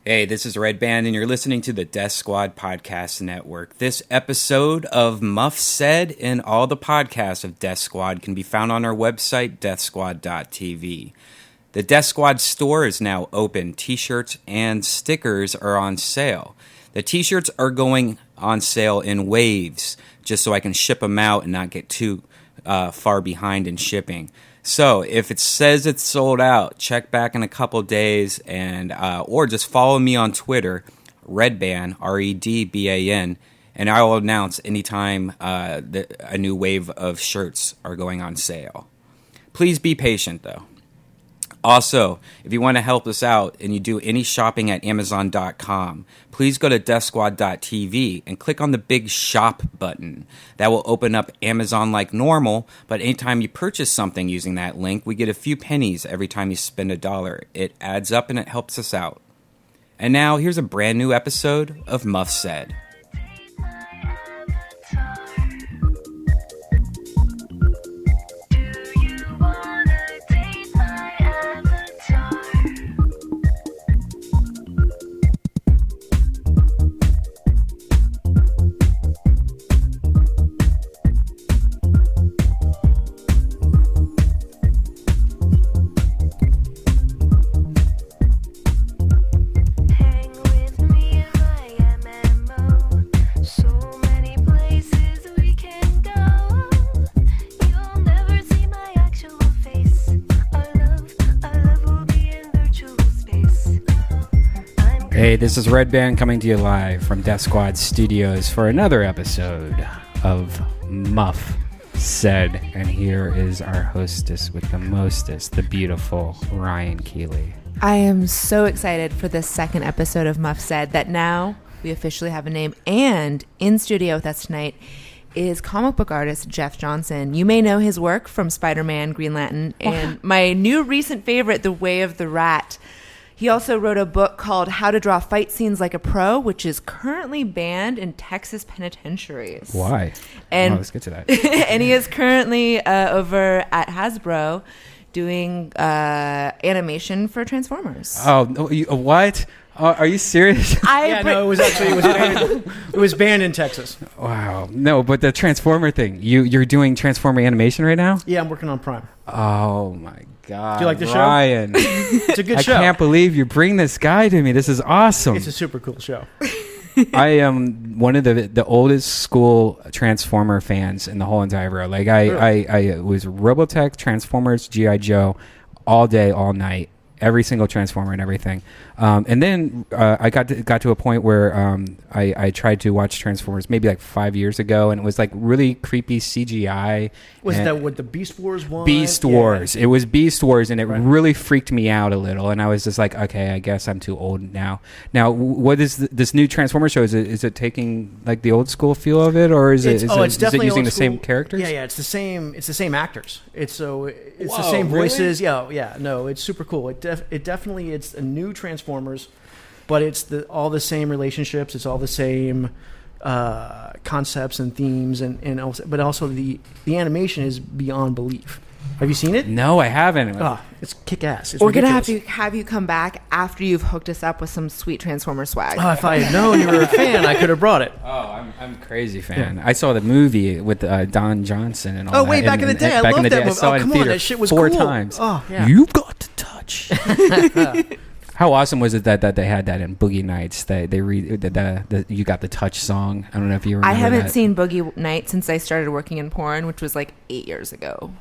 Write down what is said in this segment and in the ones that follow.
Hey, this is Redban, and you're listening to the Death Squad Podcast Network. This episode of Muff Said and all the podcasts of Death Squad can be found on our website, deathsquad.tv. The Death Squad store is now open. T-shirts and stickers are on sale. The T-shirts are going on sale in waves, just so I can ship them out and not get too far behind in shipping. So if it says it's sold out, check back in a couple days, and or just follow me on Twitter, Redban, Redban, and I will announce anytime a new wave of shirts are going on sale. Please be patient, though. Also, if you want to help us out and you do any shopping at Amazon.com, please go to deathsquad.tv and click on the big shop button. That will open up Amazon like normal, but anytime you purchase something using that link, we get a few pennies every time you spend $1. It adds up and it helps us out. And now, here's a brand new episode of Muff Said. Hey, this is Redban coming to you live from Death Squad Studios for another episode of Muff Said. And here is our hostess with the mostest, the beautiful Ryan Keely. I am so excited for this second episode of Muff Said that now we officially have a name. And in studio with us tonight is comic book artist Jeff Johnson. You may know his work from Spider-Man, Green Lantern, and my new recent favorite, The Way of the Rat. He also wrote a book called How to Draw Fight Scenes Like a Pro, which is currently banned in Texas penitentiaries. Why? And let's get to that. And he is currently over at Hasbro doing animation for Transformers. Oh, what? Are you serious? It was banned in Texas. Wow. No, but the Transformer thing. You're doing Transformer animation right now? Yeah, I'm working on Prime. Oh my God. Do you like the Ryan. show? It's a good show. I can't believe you bring this guy to me. This is awesome. It's a super cool show. I am one of the oldest school Transformer fans in the whole entire world. Like I was Robotech, Transformers, G.I. Joe, all day, all night. Every single Transformer and everything. And then I got to a point where I tried to watch Transformers maybe like 5 years ago, and it was like really creepy CGI. Was that what the Beast Wars one? Beast Wars. It was Beast Wars, and it really freaked me out a little. And I was just like, okay, I guess I'm too old now. Now, what is this new Transformer show? Is it taking like the old school feel of it, or is it using the same characters? Yeah, it's the same. It's the same actors. It's the same voices. Really? Yeah. No, it's super cool. It definitely it's a new Transformers, but it's all the same relationships. It's all the same concepts and themes, but also the animation is beyond belief. Have you seen it? No, I haven't. Oh, it's kick-ass. It's We're ridiculous. going to have you come back after you've hooked us up with some sweet Transformer swag. Oh, if I had known you were a fan, I could have brought it. Oh, I'm a crazy fan. Yeah. I saw the movie with Don Johnson and all that. Oh, way back in the day. I loved that movie. I saw it in theater that shit was 4 cool. times. Oh, yeah. You've got to touch. How awesome was it that they had that in Boogie Nights? That they the You Got the Touch song. I don't know if you remember. I haven't that. seen Boogie Nights since I started working in porn, which was like 8 years ago.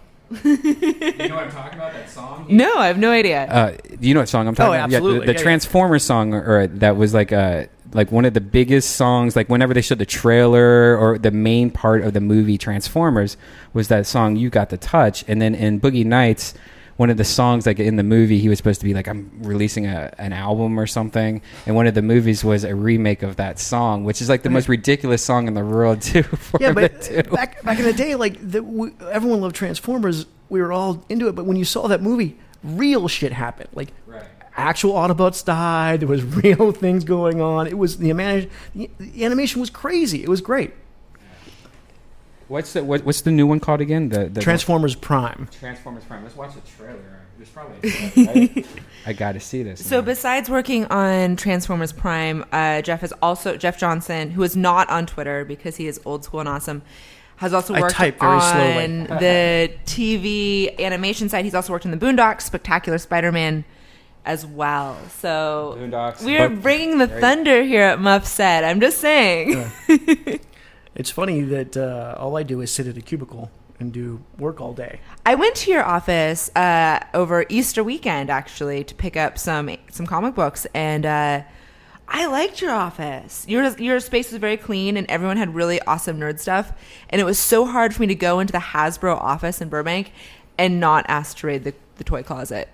You know what I'm talking about? That song? No, I have no idea. Do you know what song I'm talking about? Absolutely. Yeah, the Transformers song, or that was like one of the biggest songs. Like whenever they showed the trailer or the main part of the movie Transformers, was that song "You Got the Touch." And then in Boogie Nights, one of the songs, like in the movie, he was supposed to be like, I'm releasing an album or something. And one of the movies was a remake of that song, which is like the most ridiculous song in the world too. Yeah, but back in the day, like everyone loved Transformers. We were all into it. But when you saw that movie, real shit happened. Like actual Autobots died. There was real things going on. It was the animation was crazy. It was great. What's the new one called again? The Transformers Prime. Transformers Prime. Let's watch the trailer. There's probably a right? I got to see this. So now. besides working on Transformers Prime, Jeff Johnson, who is not on Twitter because he is old school and awesome, has also worked on the TV animation side. He's also worked on the Boondocks, Spectacular Spider-Man as well. So we are bringing the thunder here at Muff Said. I'm just saying. It's funny that all I do is sit at a cubicle and do work all day. I went to your office over Easter weekend, actually, to pick up some comic books, and I liked your office. Your space was very clean, and everyone had really awesome nerd stuff. And it was so hard for me to go into the Hasbro office in Burbank and not ask to raid the toy closet.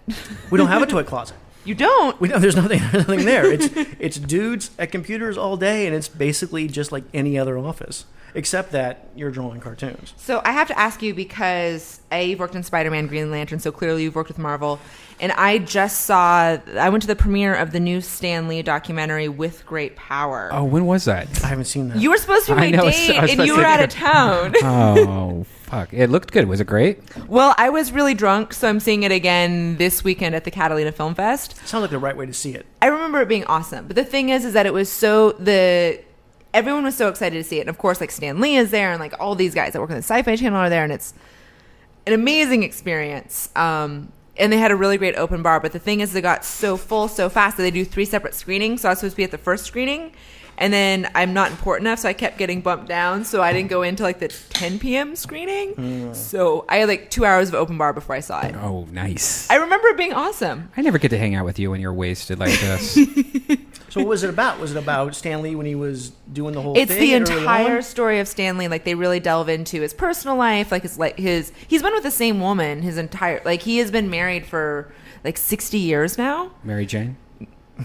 We don't have a toy closet. You don't? There's nothing there. It's dudes at computers all day, and it's basically just like any other office, except that you're drawing cartoons. So I have to ask you because you've worked in Spider-Man, Green Lantern, so clearly you've worked with Marvel. And I went to the premiere of the new Stan Lee documentary, With Great Power. Oh, when was that? I haven't seen that. You were supposed to be my date, and you were out of town. Oh, fuck. It looked good. Was it great? Well, I was really drunk, so I'm seeing it again this weekend at the Catalina Film Fest. Sounds like the right way to see it. I remember it being awesome. But the thing is that it was everyone was so excited to see it. And of course, like Stan Lee is there, and like all these guys that work on the Sci-Fi Channel are there, and it's an amazing experience. And they had a really great open bar. But the thing is, they got so full so fast that they do 3 separate screenings. So I was supposed to be at the first screening, and then I'm not important enough, so I kept getting bumped down. So I didn't go into like the 10 p.m. screening. So I had like 2 hours of open bar before I saw it. Oh, nice. I remember it being awesome. I never get to hang out with you when you're wasted like this. So what was it about? Was it about Stan Lee when he was doing the whole thing? It's the entire story of Stan Lee. Like, they really delve into his personal life, like he's been with the same woman his entire, like, he has been married for like 60 years now. Mary Jane?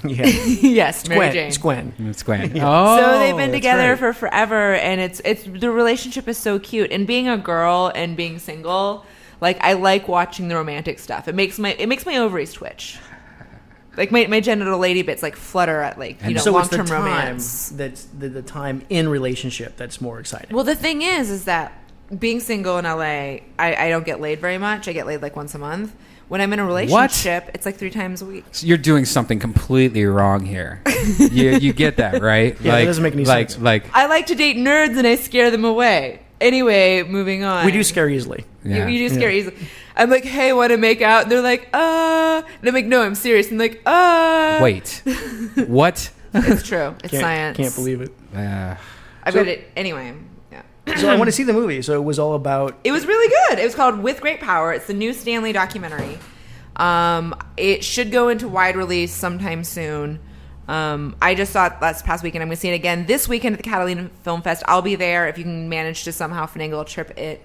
Yeah. Yes, Mary Jane. It's Gwen. It's Gwen. Yeah. Oh, so they've been together right. for forever, and it's the relationship is so cute. And being a girl and being single, like, I like watching the romantic stuff. It makes my ovaries twitch. Like my genital lady bits like flutter at like, you know, so long-term it's the romance. That's the time in relationship that's more exciting. Well, the thing is that being single in LA, I don't get laid very much. I get laid like once a month. When I'm in a relationship, it's like 3 times a week. So you're doing something completely wrong here. you get that, right? Yeah, like, that doesn't make any sense. I like to date nerds and I scare them away. Anyway, moving on. We do scare easily. Yeah. You do scare easily. I'm like, hey, want to make out? And they're like, And I'm like, no, I'm serious. And like, Wait. What? It's true. It's science. Can't believe it. I read it anyway. Yeah. So I want to see the movie. So it was all about... It was really good. It was called With Great Power. It's the new Stan Lee documentary. It should go into wide release sometime soon. I just saw it last past weekend. I'm going to see it again this weekend at the Catalina Film Fest. I'll be there. If you can manage to somehow finagle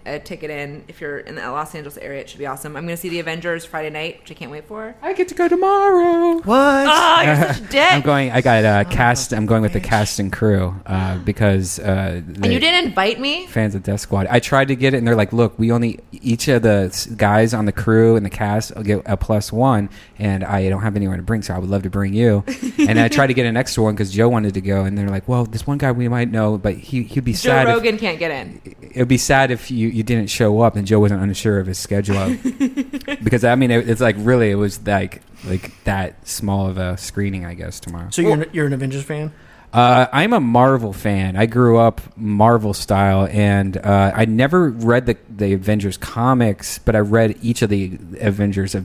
a ticket in, if you're in the Los Angeles area, it should be awesome. I'm going to see the Avengers Friday night, which I can't wait for. I get to go tomorrow. What? Oh, you're such a dick. I'm going with the cast and crew because and you didn't invite me? Fans of Death Squad. I tried to get it, and they're like, look, each of the guys on the crew and the cast will get a +1, and I don't have anyone to bring, so I would love to bring you. And I tried to get an extra one because Joe wanted to go, and they're like, well, this one guy we might know, but he'd be sad. Joe Rogan can't get in. It would be sad if you didn't show up, and Joe wasn't unsure of his schedule. Because, I mean, it's like, really, it was like that small of a screening, I guess, tomorrow. So you're an Avengers fan? I'm a Marvel fan. I grew up Marvel style, and I never read the Avengers comics, but I read each of the Avengers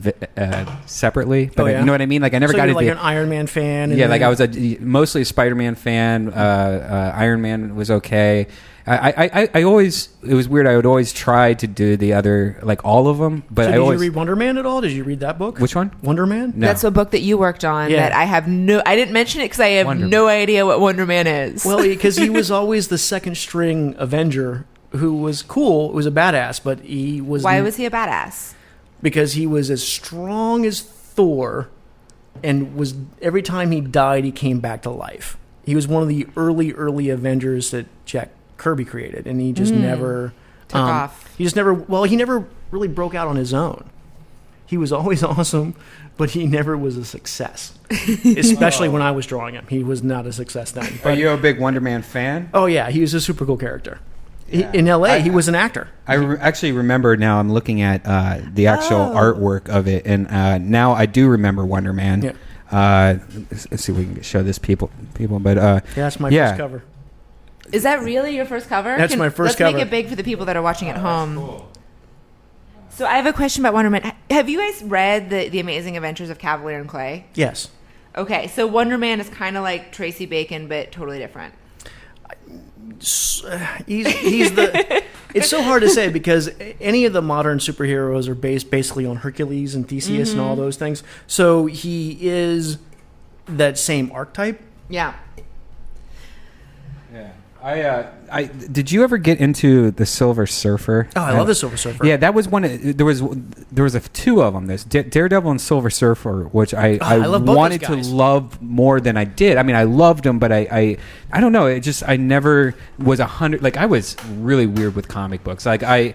separately. But you know what I mean? Like, I never got into an Iron Man fan. Yeah, like I was mostly a Spider-Man fan. Iron Man was okay. I always, it was weird. I would always try to do the other, like all of them, but so did you read Wonder Man at all? Did you read that book? Which one? Wonder Man? No. That's a book that you worked on that I didn't mention it because I have no idea what Wonder Man is. Well, because he was always the second string Avenger who was cool. It was a badass, but he was... Why was he a badass? Because he was as strong as Thor, and was every time he died, he came back to life. He was one of the early Avengers that Jack Kirby created, and he just never took off. He never really broke out on his own. He was always awesome, but he never was a success. Especially when I was drawing him, he was not a success then. Are you a big Wonder Man fan? Oh yeah, he was a super cool character. In L.A., he was an actor. I actually remember now. I'm looking at the actual artwork of it, and now I do remember Wonder Man. Yeah. Let's see if we can show this people. But that's my first cover. Is that really your first cover? That's my first cover. Let's make it big for the people that are watching at home. Cool. So I have a question about Wonder Man. Have you guys read the Amazing Adventures of Cavalier and Clay? Yes. Okay, so Wonder Man is kind of like Tracy Bacon, but totally different. He's the. It's so hard to say because any of the modern superheroes are based basically on Hercules and Theseus and all those things. So he is that same archetype. Yeah. Yeah. I did you ever get into the Silver Surfer? Oh, I love the Silver Surfer. Yeah, that was one. There was two of them. There's Daredevil and Silver Surfer, which I wanted to love more than I did. I mean, I loved them, but I don't know. It just I never was 100. Like I was really weird with comic books. Like I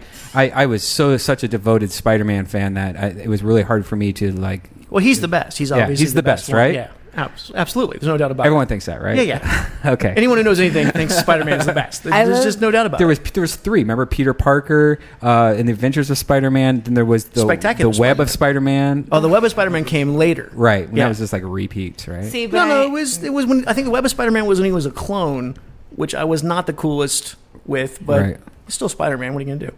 was such a devoted Spider-Man fan that it was really hard for me to like. Well, he's the best. He's obviously he's the best, right? Yeah. Absolutely. There's no doubt about it. Everyone thinks that, right? Yeah. Okay. Anyone who knows anything thinks Spider-Man is the best. There's just no doubt about it. There was three. Remember Peter Parker in the Adventures of Spider-Man? Then there was the Web of Spider-Man. Oh, the Web of Spider-Man came later. Right. That was just like repeats, right? See, no, it was when I think the Web of Spider-Man was when he was a clone, which I was not the coolest with, but it's still Spider-Man. What are you going to do?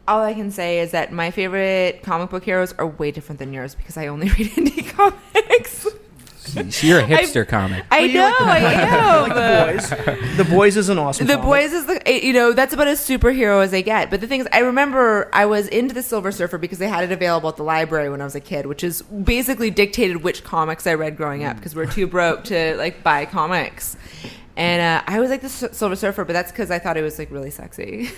All I can say is that my favorite comic book heroes are way different than yours because I only read indie comics. So you're a hipster comic. I know, I am. Like The Boys. The Boys is an awesome comic. Boys is that's about as superhero as they get. But the thing is, I remember I was into the Silver Surfer because they had it available at the library when I was a kid, which is basically dictated which comics I read growing up because we're too broke to like buy comics. And I was like the Silver Surfer, but that's because I thought it was like really sexy.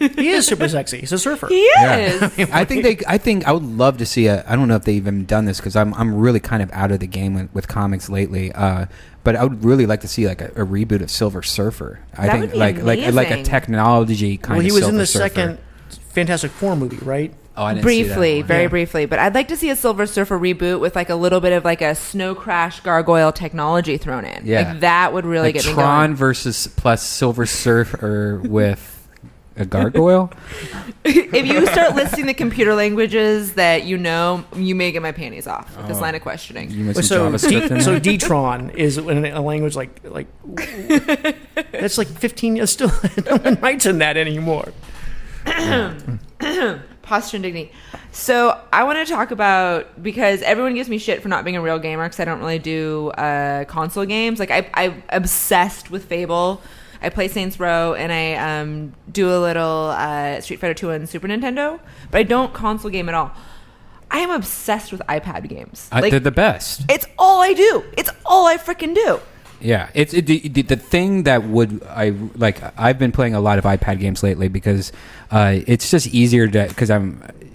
He is super sexy. He's a surfer. He is. Yeah. I think I would love to see I don't know if they've even done this because I'm really kind of out of the game with comics lately. But I would really like to see like a reboot of Silver Surfer. I think like a technology kind of. Well, he was in the Surfer. second Fantastic Four movie, right? Oh, I didn't briefly, see that very briefly. But I'd like to see a Silver Surfer reboot with like a little bit of like a snow crash gargoyle technology thrown in. Yeah, like, that would really get me going. Tron versus plus Silver Surfer with a gargoyle. If you start listing the computer languages that you may get my panties off with this line of questioning. So D-Tron is in a language like that's like 15 years still. No one writes in that anymore. Posture and dignity. So I want to talk about, because everyone gives me shit for not being a real gamer because I don't really do console games. Like I'm obsessed with Fable. I play Saints Row, and I do a little Street Fighter 2 on Super Nintendo, but I don't console game at all. I am obsessed with iPad games. They're the best. It's all I do. It's all I freaking do. Yeah, it's the thing that would I've been playing a lot of iPad games lately because it's just easier to because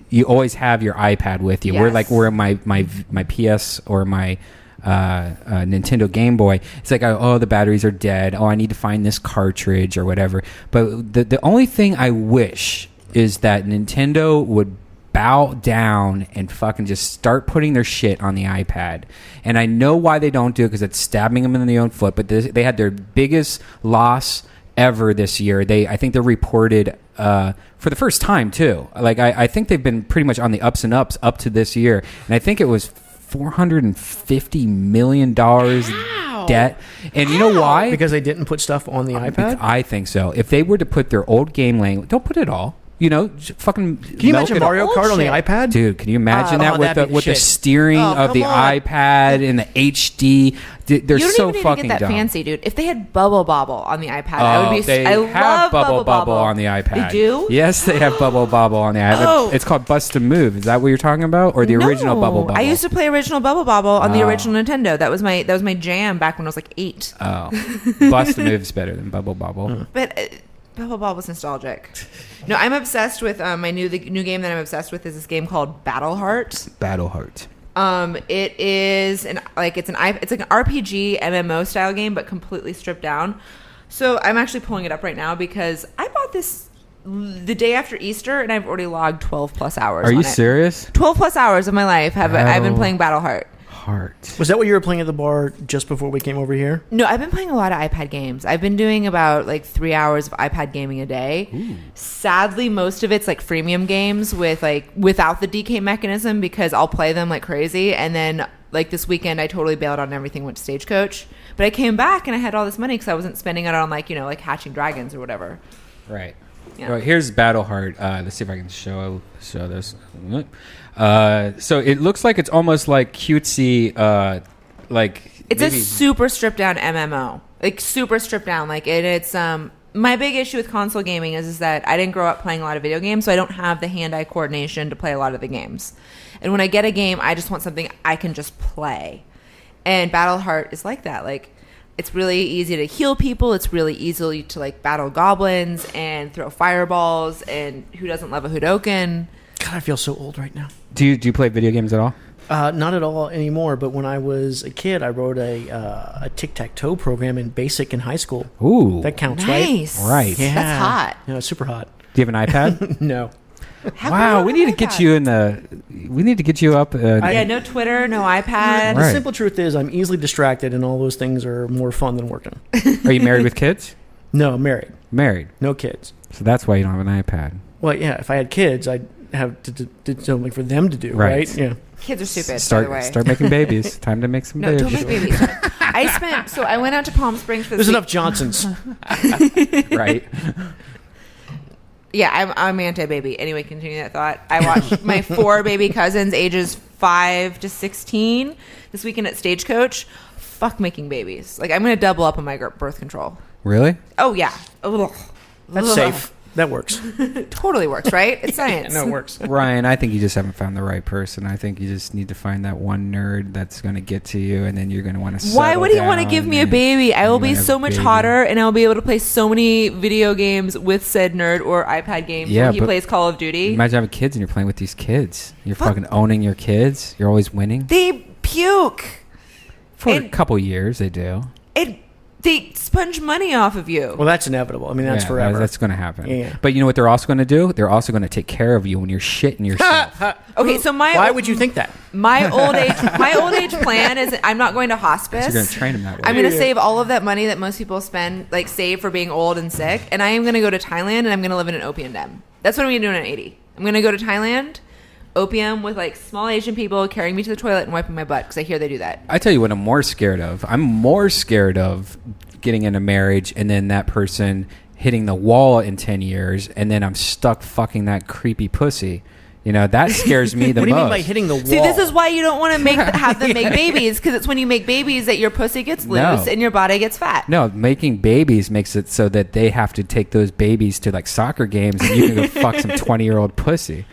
you always have your iPad with you. Yes. Where my PS or my Nintendo Game Boy, it's like the batteries are dead. I need to find this cartridge or whatever. But the only thing I wish is that Nintendo would bow down and fucking just start putting their shit on the iPad. And I know why they don't do it because it's stabbing them in their own foot. But they had their biggest loss ever this year. I think they're reported for the first time too. Like I think they've been pretty much on the ups and ups up to this year. And I think it was $450 million debt. And you know why? Because they didn't put stuff on the iPad? I think so. If they were to put their old game language, don't put it all. Fucking. Can you imagine Mario Kart on the iPad? Dude, can you imagine that with the steering of the iPad and the HD? They're so fucking dumb. You don't even need to get that fancy, dude. If they had Bubble Bobble on the iPad, I would be. They I have love Bubble Bobble on the iPad. They do? Yes, they have Bubble Bobble on the iPad. Oh. It's called Bust a Move. Is that what you're talking about, or the original Bubble Bobble? I used to play original Bubble Bobble on the original Nintendo. That was my jam back when I was like 8. Oh, Bust a Move is better than Bubble Bobble. But. Bubble Bobble was nostalgic. No, I'm obsessed with the new game that I'm obsessed with is this game called Battleheart. Battleheart. It is it's like an RPG MMO style game, but completely stripped down. So I'm actually pulling it up right now because I bought this the day after Easter, and I've already logged 12 plus hours. Are you serious? 12 plus hours of my life I've been playing Battleheart. Heart. Was that what you were playing at the bar just before we came over here? No, I've been playing a lot of iPad games. I've been doing about like 3 hours of iPad gaming a day. Ooh. Sadly, most of it's like freemium games without the DK mechanism, because I'll play them like crazy. And then like this weekend, I totally bailed on everything, went to Stagecoach. But I came back and I had all this money because I wasn't spending it on like hatching dragons or whatever. Right. Yeah. Well, here's Battleheart. Let's see if I can show this. So it looks like it's almost like cutesy, It's a super stripped down MMO, like super stripped down. Like it's my big issue with console gaming is that I didn't grow up playing a lot of video games, so I don't have the hand-eye coordination to play a lot of the games. And when I get a game, I just want something I can just play. And Battleheart is like that. Like, it's really easy to heal people. It's really easy to like battle goblins and throw fireballs. And who doesn't love a Hadouken? God, I feel so old right now. Do you play video games at all? Not at all anymore. But when I was a kid, I wrote a tic-tac-toe program in BASIC in high school. Ooh, that counts, Nice. Right. Yeah, That's hot. Yeah, it's super hot. Do you have an iPad? No. Wow, we need to get you in the. We need to get you up. Yeah, no Twitter, no iPad. The Right. simple truth is, I'm easily distracted, and all those things are more fun than working. Are you married with kids? No, married, Married. no kids. So that's why you don't have an iPad. Well, yeah, if I had kids, I'd have to do something for them to do, Right. right? Yeah. Kids are stupid, by the way. Start making babies. Time to make some No, babies. don't make babies. I went out to Palm Springs for There's this enough Johnsons. Right. Yeah, I'm anti-baby. Anyway, continue that thought. I watched my 4 baby cousins, ages 5 to 16, this weekend at Stagecoach. Fuck making babies. Like, I'm going to double up on my birth control. Really? Oh, yeah. Ugh. That's Ugh. safe. That works. Totally works, right? It's science. No, it works. Ryan, I think you just haven't found the right person. I think you just need to find that one nerd that's going to get to you, and then you're going to want to. Why would he want to give me a baby? I will be so much hotter, and I will be able to play so many video games with said nerd or iPad games Yeah, when he but plays Call of Duty. Imagine having kids and you're playing with these kids. You're Fuck. fucking owning your kids. You're always winning. They puke. For a and- couple years, they do. They sponge money off of you. Well, that's inevitable. I mean, that's Yeah, forever. That's going to happen. Yeah. But you know what they're also going to do? They're also going to take care of you when you're shitting yourself. Okay, so Why would you think that? My old age plan is I'm not going to hospice. You're going to train them that way. I'm going to save all of that money that most people spend, like save for being old and sick, and I am going to go to Thailand and I'm going to live in an opium den. That's what I'm going to do when I'm 80. I'm going to go to Thailand, opium with like small Asian people carrying me to the toilet and wiping my butt because I hear they do that. I tell you what I'm more scared of. I'm more scared of getting in a marriage and then that person hitting the wall in 10 years and then I'm stuck fucking that creepy pussy. You know, that scares me the most. What do you mean by hitting the wall? See, this is why you don't want to have them make babies, because it's when you make babies that your pussy gets loose and your body gets fat. No, making babies makes it so that they have to take those babies to like soccer games and you can go fuck some 20-year-old pussy.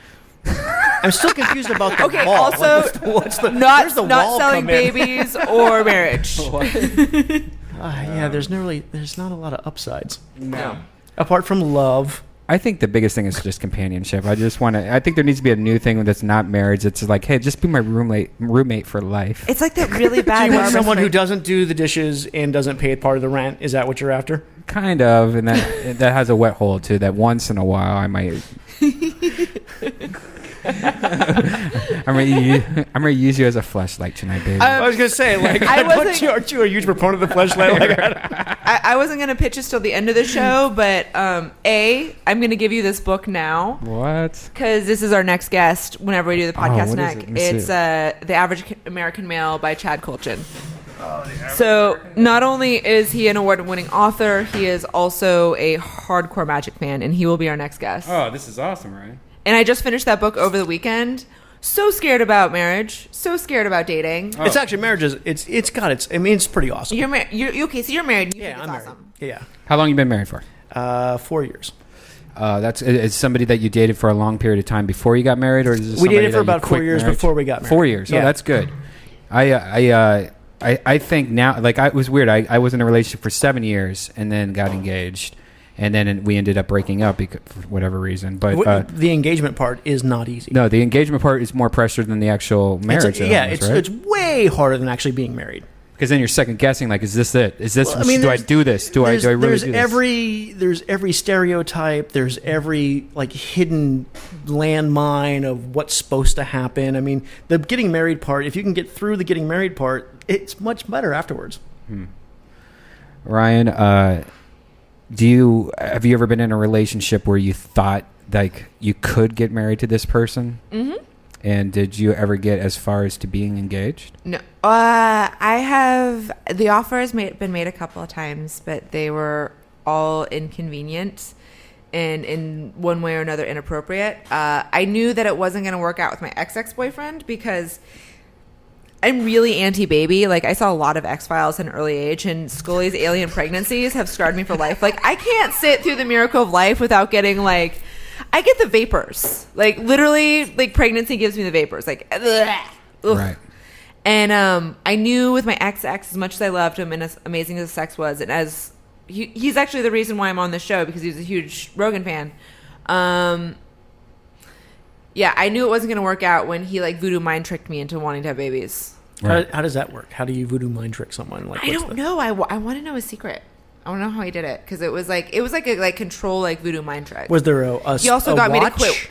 I'm still confused about the Okay, wall. also, what's the not wall selling come in? babies or marriage. Yeah, there's not a lot of upsides. No. Apart from love. I think the biggest thing is just companionship. I think there needs to be a new thing that's not marriage. It's like, hey, just be my roommate for life. It's like that really bad. Do you want Barbra someone who Streisand- doesn't do the dishes and doesn't pay part of the rent? Is that what you're after? Kind of, and that has a wet hole too. That once in a while I might. I'm gonna use you as a fleshlight tonight, baby. I was gonna say, like, aren't you a huge proponent of the fleshlight? I wasn't going to pitch this till the end of the show, but I'm going to give you this book now. What? Because this is our next guest whenever we do the podcast what is next. it? Let me see It's The Average American Male by Chad Kultgen. So not only is he an award-winning author, he is also a hardcore Magic fan, and he will be our next guest. Oh, this is awesome, right? And I just finished that book over the weekend. So scared about marriage. So scared about dating. It's actually marriages. I mean, it's pretty awesome. You're married. Okay, so you're married. You think Yeah, it's I'm married. awesome. Yeah. How long you been married for? 4 years. That's is somebody that you dated for a long period of time before you got married, or is this We somebody dated for that you about 4 quit years marriage? before we got married. 4 years. Yeah. Oh, that's good. I think now, like, it was weird. I was in a relationship for 7 years and then got engaged, and then we ended up breaking up because, for whatever reason. But the engagement part is not easy. no, the engagement part is more pressure than the actual marriage. It's right? it's way harder than actually being married. Because then you're second guessing, like, is this it? Is this? Well, I mean, do I do this? Do I really do this? There's every stereotype. There's every like hidden landmine of what's supposed to happen. I mean, the getting married part. If you can get through the getting married part, it's much better afterwards. Ryan, have you ever been in a relationship where you thought like you could get married to this person? Mm-hmm. And did you ever get as far as to being engaged? No. I have. The offer has been made a couple of times, but they were all inconvenient and in one way or another inappropriate. I knew that it wasn't going to work out with my ex-boyfriend because I'm really anti-baby. Like, I saw a lot of X-Files at an early age, and Scully's alien pregnancies have scarred me for life. Like, I can't sit through the miracle of life without getting, like... I get the vapors. Like, literally, like, pregnancy gives me the vapors. Like, ugh. Right. And I knew with my ex, as much as I loved him and as amazing as his sex was, and as... He's actually the reason why I'm on this show, because he's a huge Rogan fan. Yeah, I knew it wasn't going to work out when he, like, voodoo mind tricked me into wanting to have babies. Right. How does that work? How do you voodoo mind trick someone? Like, I don't know. I want to know his secret. I want to know how he did it, because it was like a control, like, voodoo mind trick. Was there a He also got watch? me to quit.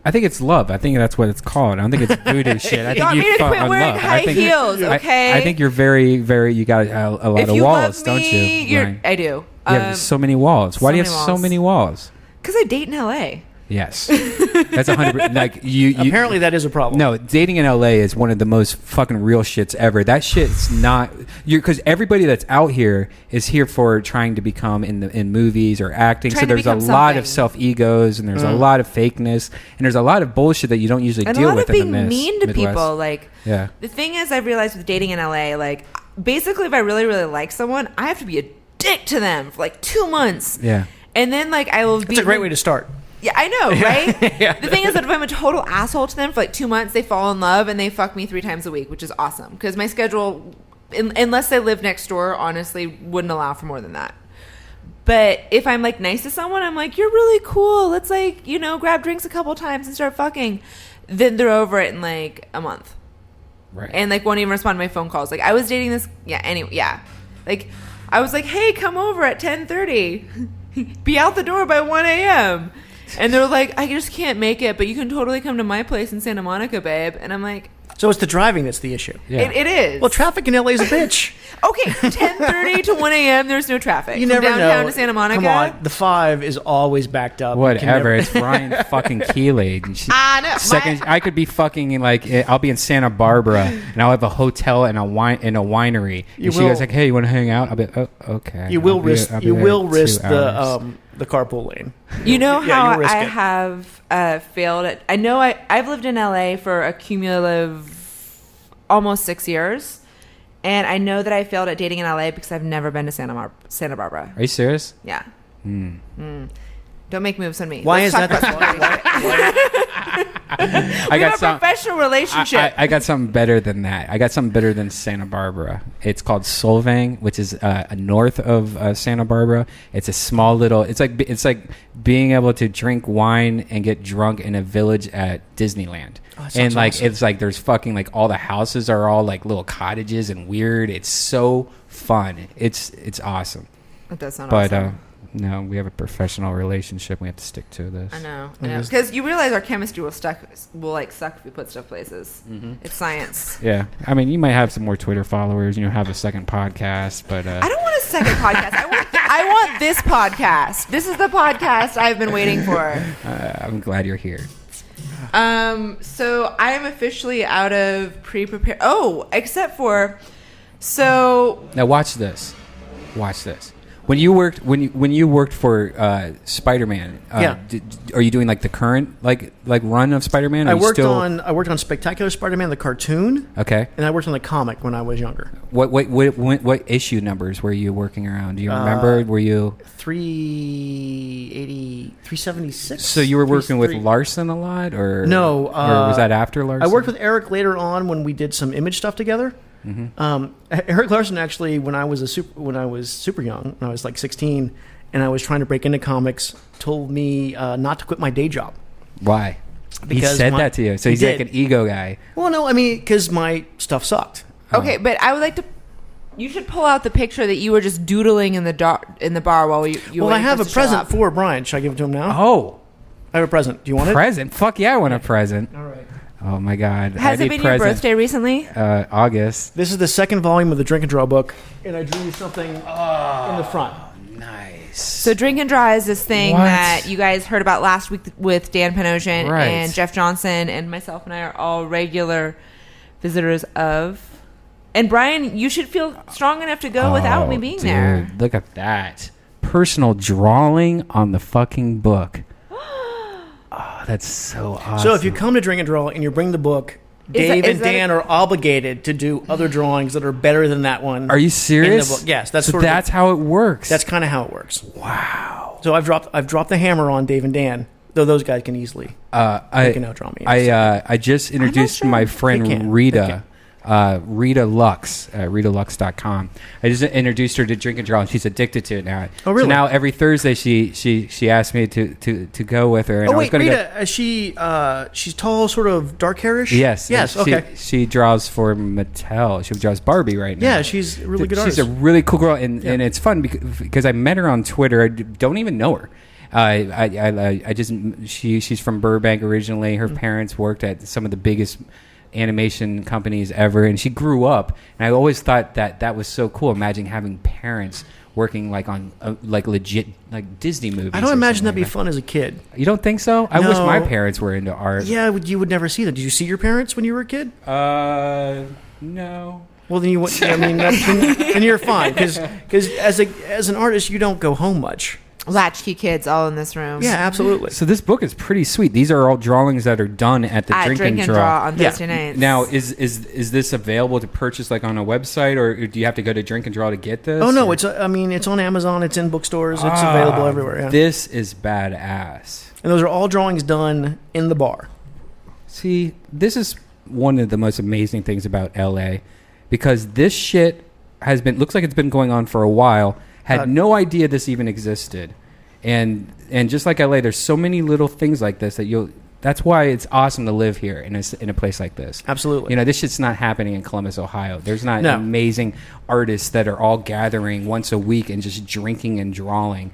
I think it's love. I think that's what it's called. I don't think it's voodoo shit. I think you got me to quit wearing high heels. Okay. I think you're very, very. You got a lot of walls, don't you? Right. I do. You have so many walls. Why do you have so many walls? Because I date in LA. Yes, that's 100%. Like you. Apparently, that is a problem. No, dating in LA is one of the most fucking real shits ever. That shit's not because everybody that's out here is here for trying to become in movies or acting. So there's a lot of self egos and there's a lot of fakeness and there's a lot of bullshit that you don't usually deal with. And a lot of being mean to Midwest. people. Like, yeah. The thing is, I've realized with dating in LA, like, basically, if I really, really like someone, I have to be a dick to them for like 2 months. Yeah. And then, like, I will be. That's a great way to start. Yeah, I know, right? Yeah. The thing is that if I'm a total asshole to them for like 2 months, they fall in love and they fuck me 3 times a week, which is awesome. Because my schedule, unless they live next door, honestly, wouldn't allow for more than that. But if I'm like nice to someone, I'm like, you're really cool. Let's like, grab drinks a couple times and start fucking. Then they're over it in like a month. Right. And like won't even respond to my phone calls. Like I was dating this, Like I was like, hey, come over at 10:30. Be out the door by 1 a.m. And they're like, I just can't make it, but you can totally come to my place in Santa Monica, babe. And I'm like... So it's the driving that's the issue. Yeah. It is. Well, traffic in LA is a bitch. Okay, 10:30 to 1 a.m., there's no traffic. You never know. From downtown to Santa Monica. Come on, the 5 is always backed up. Whatever. It's Brian fucking Keely. No. I could be fucking like, I'll be in Santa Barbara and I'll have a hotel and a winery. And she goes like, hey, you want to hang out? I'll be, oh, okay. You will risk the carpool lane. You know how I have failed at... I know I've lived in LA for a cumulative almost 6 years, and I know that I failed at dating in LA because I've never been to Santa Barbara. Are you serious? Yeah. Don't make moves on me. Why is that? I got a professional relationship. I got something better than that. I got something better than Santa Barbara. It's called Solvang, which is north of Santa Barbara. It's a small little. It's like being able to drink wine and get drunk in a village at Disneyland. Oh, and like awesome. It's like there's fucking like all the houses are all like little cottages and weird. It's so fun. It's awesome. It does sound awesome. No, we have a professional relationship. We have to stick to this. I know. Because you realize our chemistry will suck if we put stuff places. Mm-hmm. It's science. Yeah. I mean, you might have some more Twitter followers. Have a second podcast, but... I don't want a second podcast. I want this podcast. This is the podcast I've been waiting for. I'm glad you're here. So I am officially out of pre-prepared... Oh, except for... So... Now watch this. When you worked for Spider-Man, are you doing like the current like run of Spider-Man? I worked on Spectacular Spider-Man the cartoon. Okay. And I worked on the comic when I was younger. What issue numbers were you working around? Do you remember? Were you 380, 376? So you were working with Larson a lot, or no? Or was that after Larson? I worked with Eric later on when we did some image stuff together. Mm-hmm. Eric Larson actually, when I was super young, when I was like 16, and I was trying to break into comics, told me not to quit my day job. Why? Because he said that to you. So he's like an ego guy. Well, no, I mean, because my stuff sucked. Okay, but I would like to You should pull out the picture that you were just doodling in the bar while you. Well, I have a present for Brian. Should I give it to him now? Oh, I have a present. Do you want present? Fuck yeah, I want a present. All right. Oh my god. Has it been your birthday recently? August. This is the second volume of the Drink and Draw book, and I drew you something in the front. Nice. So Drink and Draw is this thing that you guys heard about last week with Dan Panosian and Jeff Johnson, and myself and I are all regular visitors of. And Brian, you should feel strong enough to go without me being there. Look at that. Personal drawing on the fucking book. Oh, that's so awesome. So if you come to Drink and Draw and you bring the book, Dave and Dan are obligated to do other drawings that are better than that one. Are you serious? In the book. Yes, that's so that's how it works. That's kind of how it works. Wow. So I've dropped the hammer on Dave and Dan, though those guys can easily they can outdraw me. I just introduced my friend Rita. RitaLux.com. I just introduced her to Drink and Draw, and she's addicted to it now. Oh, really? So now every Thursday she asked me to go with her. And wait, Rita, she's tall, sort of dark hairish? Yes. Okay. She draws for Mattel. She draws Barbie right now. Yeah, she's a really good artist. She's a really cool girl, and it's fun because I met her on Twitter. I don't even know her. She's from Burbank originally. Her parents worked at some of the biggest animation companies ever, and she grew up, and I always thought that was so cool. Imagine having parents working like on like legit like Disney movies. I don't imagine that'd be fun as a kid. You don't think so? I wish my parents were into art. Yeah, you would never see that. Did you see your parents when you were a kid? No. Well, then then you're fine because as an artist you don't go home much. Latchkey kids all in this room. Yeah, absolutely. So this book is pretty sweet. These are all drawings that are done at the Drink and Draw on Thursday nights. Now, is this available to purchase like on a website, or do you have to go to Drink and Draw to get this? Oh no, it's on Amazon. It's in bookstores. It's available everywhere. Yeah. This is badass. And those are all drawings done in the bar. See, this is one of the most amazing things about LA, because this shit looks like it's been going on for a while. Had no idea this even existed, and just like LA, there's so many little things like this that that's why it's awesome to live here in a place like this. Absolutely. This shit's not happening in Columbus, Ohio. There's not amazing artists that are all gathering once a week and just drinking and drawing.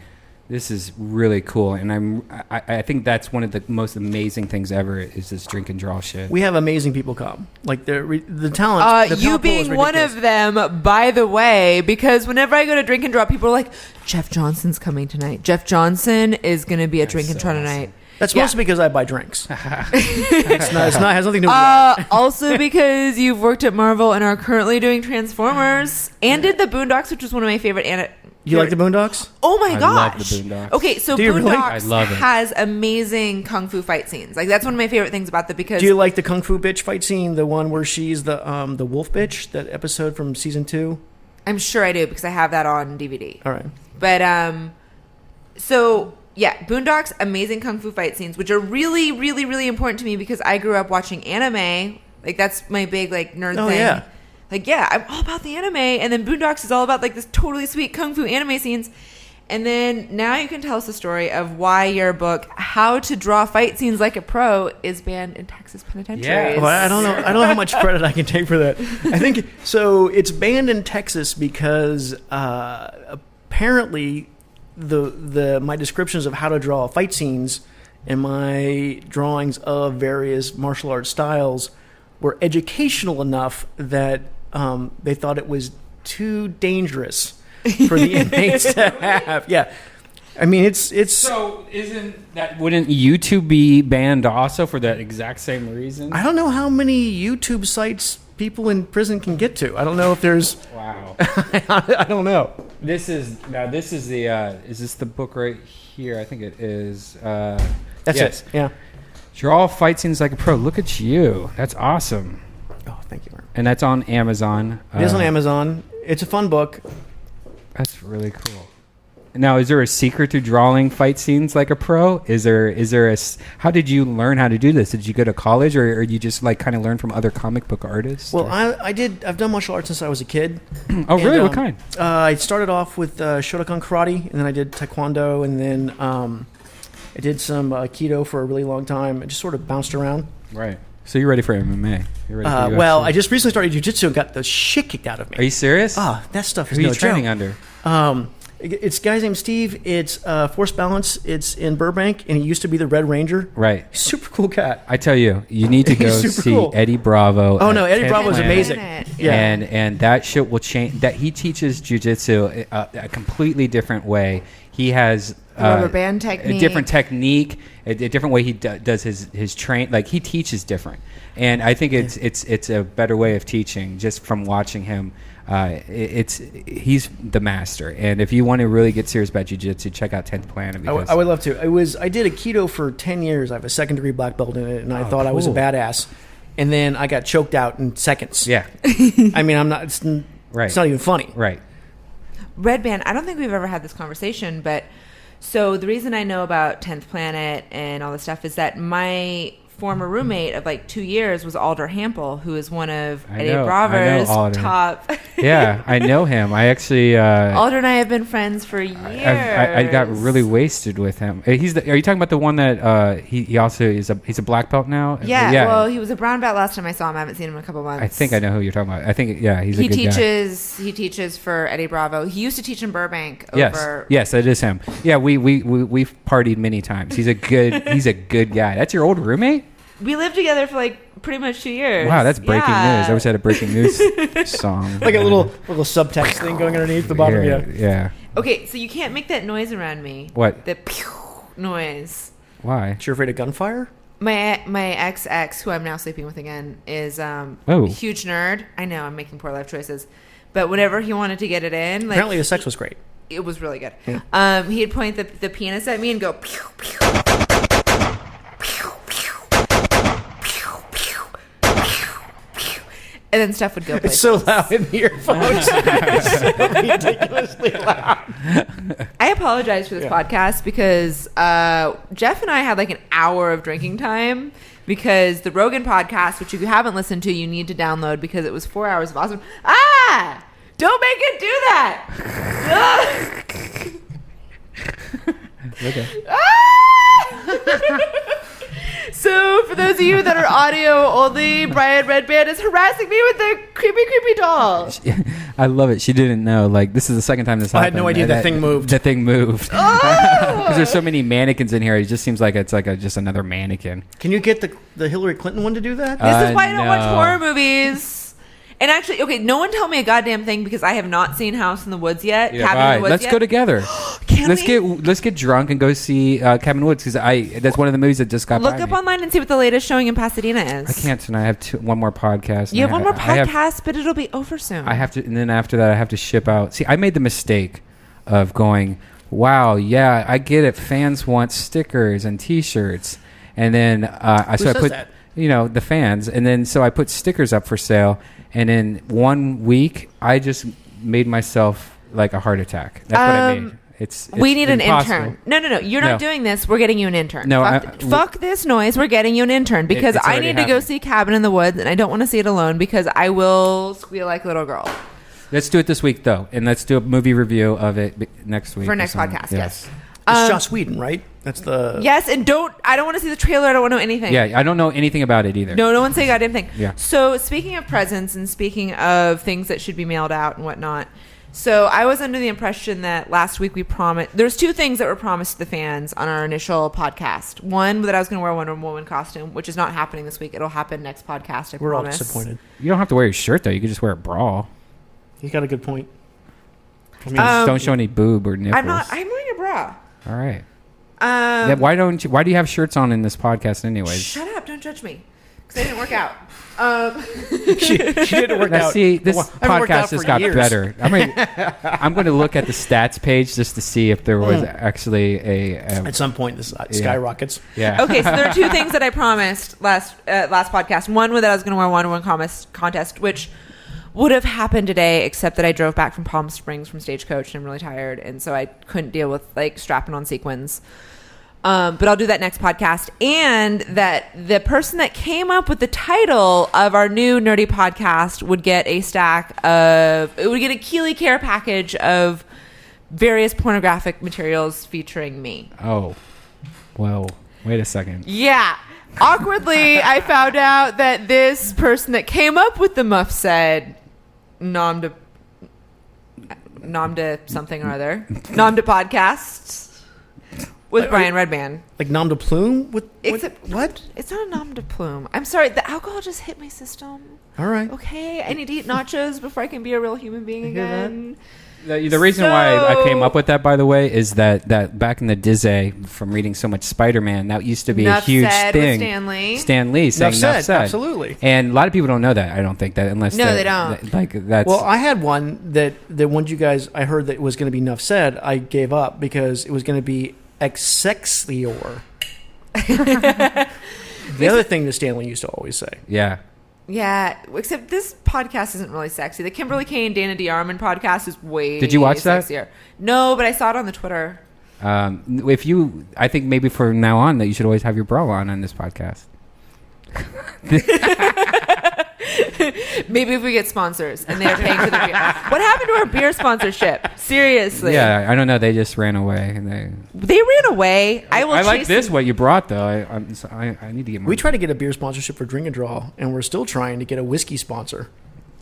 This is really cool, and I think that's one of the most amazing things ever is this drink and draw shit. We have amazing people come, like the talent. You being one of them, by the way, because whenever I go to Drink and Draw, people are like, "Jeff Johnson's coming tonight. Jeff Johnson is going to be at Drink and Draw tonight." That's mostly because I buy drinks. It's not has nothing to do with that. Also because you've worked at Marvel and are currently doing Transformers and did the Boondocks, which was one of my favorite. You like the Boondocks? Oh my gosh! I love the Boondocks. Okay, so do you really? Boondocks I love it. has amazing kung fu fight scenes. Like that's one of my favorite things about because. Do you like the kung fu bitch fight scene? The one where she's the wolf bitch? That episode from season 2? I'm sure I do because I have that on DVD. All right, but so. Yeah, Boondocks, amazing kung fu fight scenes, which are really, really, really important to me because I grew up watching anime. Like, that's my big, nerd thing. Yeah. Like, yeah, I'm all about the anime. And then Boondocks is all about, this totally sweet kung fu anime scenes. And then now you can tell us the story of why your book, How to Draw Fight Scenes Like a Pro, is banned in Texas penitentiaries. Yeah. Well, I don't know how much credit I can take for that. I think, so it's banned in Texas because apparently... my descriptions of how to draw fight scenes and my drawings of various martial arts styles were educational enough that they thought it was too dangerous for the inmates to have. Yeah. I mean, it's so wouldn't YouTube be banned also for that exact same reason? I don't know how many YouTube sites people in prison can get to. I don't know if there's. Wow. I don't know. This is the is this the book right here? I think it is. That's yes. it. Yeah. Draw fight scenes like a pro. Look at you. That's awesome. Oh, thank you. And that's on Amazon. It is on Amazon. It's a fun book. That's really cool. Now, is there a secret to drawing fight scenes like a pro? Is there a? How did you learn how to do this? Did you go to college, or you just kind of learn from other comic book artists? Well, I did. I've done martial arts since I was a kid. Oh, really? What kind? I started off with Shotokan karate, and then I did taekwondo, and then I did some aikido for a really long time. I just sort of bounced around. Right. So you're ready for MMA? You're ready for Well, UFC? I just recently started jiu-jitsu and got the shit kicked out of me. Are you serious? That stuff is Who are no you training joke. under? It's a guy's named Steve. It's Force Balance. It's in Burbank, and he used to be the Red Ranger. Right. He's a super cool cat. I tell you, you need to go He's super see cool. Eddie Bravo. Oh, no, at Eddie 10th Bravo is Planet. amazing. Yeah. And that shit will change. That he teaches jiu-jitsu a completely different way. He has Rubber band technique. a different technique, a different way he does his train. Like he teaches different, and I think it's a better way of teaching just from watching him. He's the master, and if you want to really get serious about jiu-jitsu, check out 10th Planet. I would love to. I did a keto for 10 years. I have a second-degree black belt in it, and I thought I was a cool. badass. And then I got choked out in seconds. Yeah, I mean, I'm not. It's not even funny. right. Redban, I don't think we've ever had this conversation, but so the reason I know about 10th Planet and all this stuff is that my former roommate of like 2 years was Alder Hampel, who is one of I Eddie know Bravo's Alder. top. Yeah, I know him. I actually Alder and I have been friends for years. I got really wasted with him. Are you talking about the one that he also is he's a black belt now? Yeah, well, he was a brown belt last time I saw him. I haven't seen him in a couple months. I think I know who you're talking about. I think he's a good guy. He teaches for Eddie Bravo. He used to teach in Burbank. Yes, that is him. Yeah, we've partied many times. He's a good guy. That's your old roommate? We lived together for like pretty much 2 years. Wow, that's breaking news. I wish I had a breaking news song. Like a little subtext thing going underneath the bottom. Yeah. Okay, so you can't make that noise around me. What? The pew noise. Why? You're afraid of gunfire? My ex, who I'm now sleeping with again, is a huge nerd. I know I'm making poor life choices, but whenever he wanted to get it in, like, Apparently the sex was great. it was really good. Yeah. He'd point the penis at me and go pew pew. And then stuff would go places. It's so loud in the earphones. It's so ridiculously loud. I apologize for this podcast because Jeff and I had like an hour of drinking time because the Rogan podcast, which if you haven't listened to, you need to download because it was 4 hours of awesome. Don't make it do that. Okay. So, for those of you that are audio only, Brian Redban is harassing me with the creepy doll. I love it. She didn't know. Like, this is the second time this happened. I had no idea the thing moved. The thing moved. Because there's so many mannequins in here. It just seems like it's like just another mannequin. Can you get the Hillary Clinton one to do that? This is why I don't watch no. horror movies. And actually, okay, no one tell me a goddamn thing because I have not seen House in the Woods yet. Yeah, Cabin in the Woods let's yet. go together. Let's get drunk and go see Cabin in the Woods because that's one of the movies that just got. Look up online and see what the latest showing in Pasadena is. I can't tonight. I have one more podcast. You have one more podcast, but it'll be over soon. I have to, and then after that, I have to ship out. See, I made the mistake of going, "Wow, yeah, I get it. Fans want stickers and T-shirts," and then I put, that? the fans, and then so I put stickers up for sale, and in 1 week, I just made myself like a heart attack. That's what I made. We need impossible. an intern. No. You're not doing this. We're getting you an intern. No, fuck this noise. We're getting you an intern because it's I already need to go see Cabin in the Woods and I don't want to see it alone because I will squeal like a little girl. Let's do it this week, though, and let's do a movie review of it next week. For next podcast, yes. It's Joss Whedon, right? That's the... Yes, and I don't want to see the trailer. I don't want to know anything. Yeah, I don't know anything about it either. No one say a goddamn thing. Yeah. So speaking of presents and speaking of things that should be mailed out and whatnot, so I was under the impression that last week we promised... There's two things that were promised to the fans on our initial podcast. One, that I was going to wear a Wonder Woman costume, which is not happening this week. It'll happen next podcast, I We're all promise. disappointed. You don't have to wear your shirt, though. You can just wear a bra. He's got a good point. I mean, Just don't show any boob or nipples. I'm wearing a bra. All right. Yeah, why do you have shirts on in this podcast anyways? Shut up. Don't judge me. Because I didn't work out. she didn't work Now, out. see, this I haven't worked out podcast has for got years. better. I'm going to look at the stats page just to see if there was actually At some point, this skyrockets. Yeah. Okay, so there are two things that I promised last podcast. One was that I was going to wear a Wonder Woman contest, which would have happened today, except that I drove back from Palm Springs from Stagecoach, and I'm really tired, and so I couldn't deal with like strapping on sequins. But I'll do that next podcast. And that the person that came up with the title of our new nerdy podcast would get a Keely care package of various pornographic materials featuring me. Oh, well, wait a second. Yeah. Awkwardly, I found out that this person that came up with the Muff Said nom de something or other, nom de podcasts with Brian Redban. Like nom de plume? What? It's not a nom de plume. I'm sorry. The alcohol just hit my system. All right. Okay. I need to eat nachos before I can be a real human being again. The reason why I came up with that, by the way, is that back in the Dizzy, from reading so much Spider-Man, that used to be a huge thing. Stan Lee saying Nuff Said. Absolutely. And a lot of people don't know that. I don't think that unless they don't. That's well, I had one that one you guys I heard that was going to be Nuff Said. I gave up because it was going to be Excelsior. The other thing that Stanley used to always say. Yeah. Yeah, except this podcast isn't really sexy. The Kimberly K and Dana DeArmond podcast is way Did you watch sexier. that? No, but I saw it on the Twitter. I think maybe from now on that you should always have your bra on this podcast. Maybe if we get sponsors and they're paying for the beer. What happened to our beer sponsorship? Seriously. Yeah, I don't know. They just ran away. They ran away. I like this, what you brought, though. I need to get more. We tried to get a beer sponsorship for Drink and Draw, and we're still trying to get a whiskey sponsor.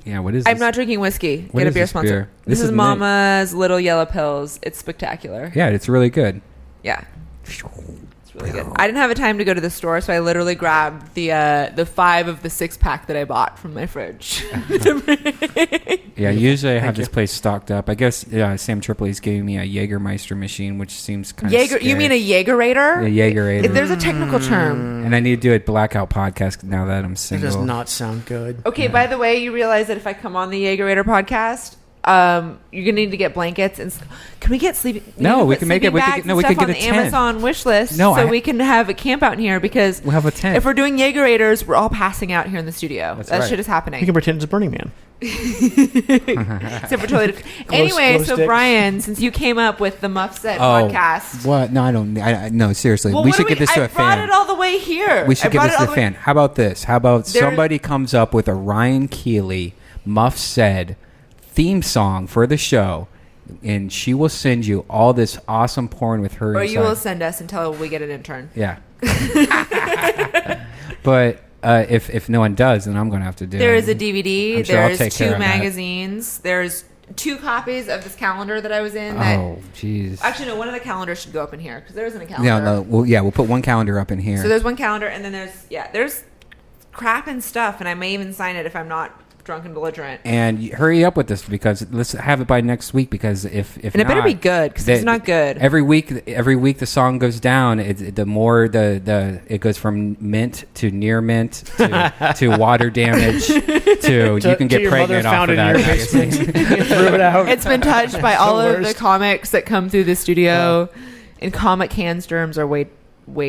Yeah, what is this? I'm not drinking whiskey. What get a is beer this sponsor. beer? This is Mama's Little Yellow Pills. It's spectacular. Yeah, it's really good. Yeah. It's really good. I didn't have a time to go to the store, so I literally grabbed the 5 of the 6-pack that I bought from my fridge. Yeah, usually I have this place stocked up. I guess Sam Tripoli's giving me a Jägermeister machine, which seems kind of scary. You mean a Jägerator? A Jägerator. There's a technical term. And I need to do a blackout podcast now that I'm single. That does not sound good. Okay, by the way, you realize that if I come on the Jägerator podcast, you're gonna need to get blankets and can we get sleeping? No, we can make it. We can get on a the tent. Amazon wish list. We can have a camp out in here because we'll have a tent. If we're doing Jägerators, we're all passing out here in the studio. That's that right. shit is happening. You can pretend it's Burning Man. Except for totally anyway, so Brian, since you came up with the Muff Said podcast, what? No, I don't. No, seriously, well, we should get this to a fan. I brought it all the way here. We should get this to a fan. How about this? How about somebody comes up with a Ryan Keely Muff Said theme song for the show, and she will send you all this awesome porn with her. Or inside. you will send us until we get an intern. Yeah. But if no one does, then I'm going to have to do it. There is a DVD. Sure there's 2 magazines. There's 2 copies of this calendar that I was in. Oh, jeez. Actually, no, one of the calendars should go up in here because there isn't a calendar. We'll put one calendar up in here. So there's one calendar, and then there's crap and stuff, and I may even sign it if I'm not drunk and belligerent. And hurry up with this because let's have it by next week because if and it better be good because it's not good. Every week the song goes down. The more it goes from mint to near mint to water damage to you can get pregnant off of that. It's been touched by all of the comics that come through the studio, and comic hand germs are way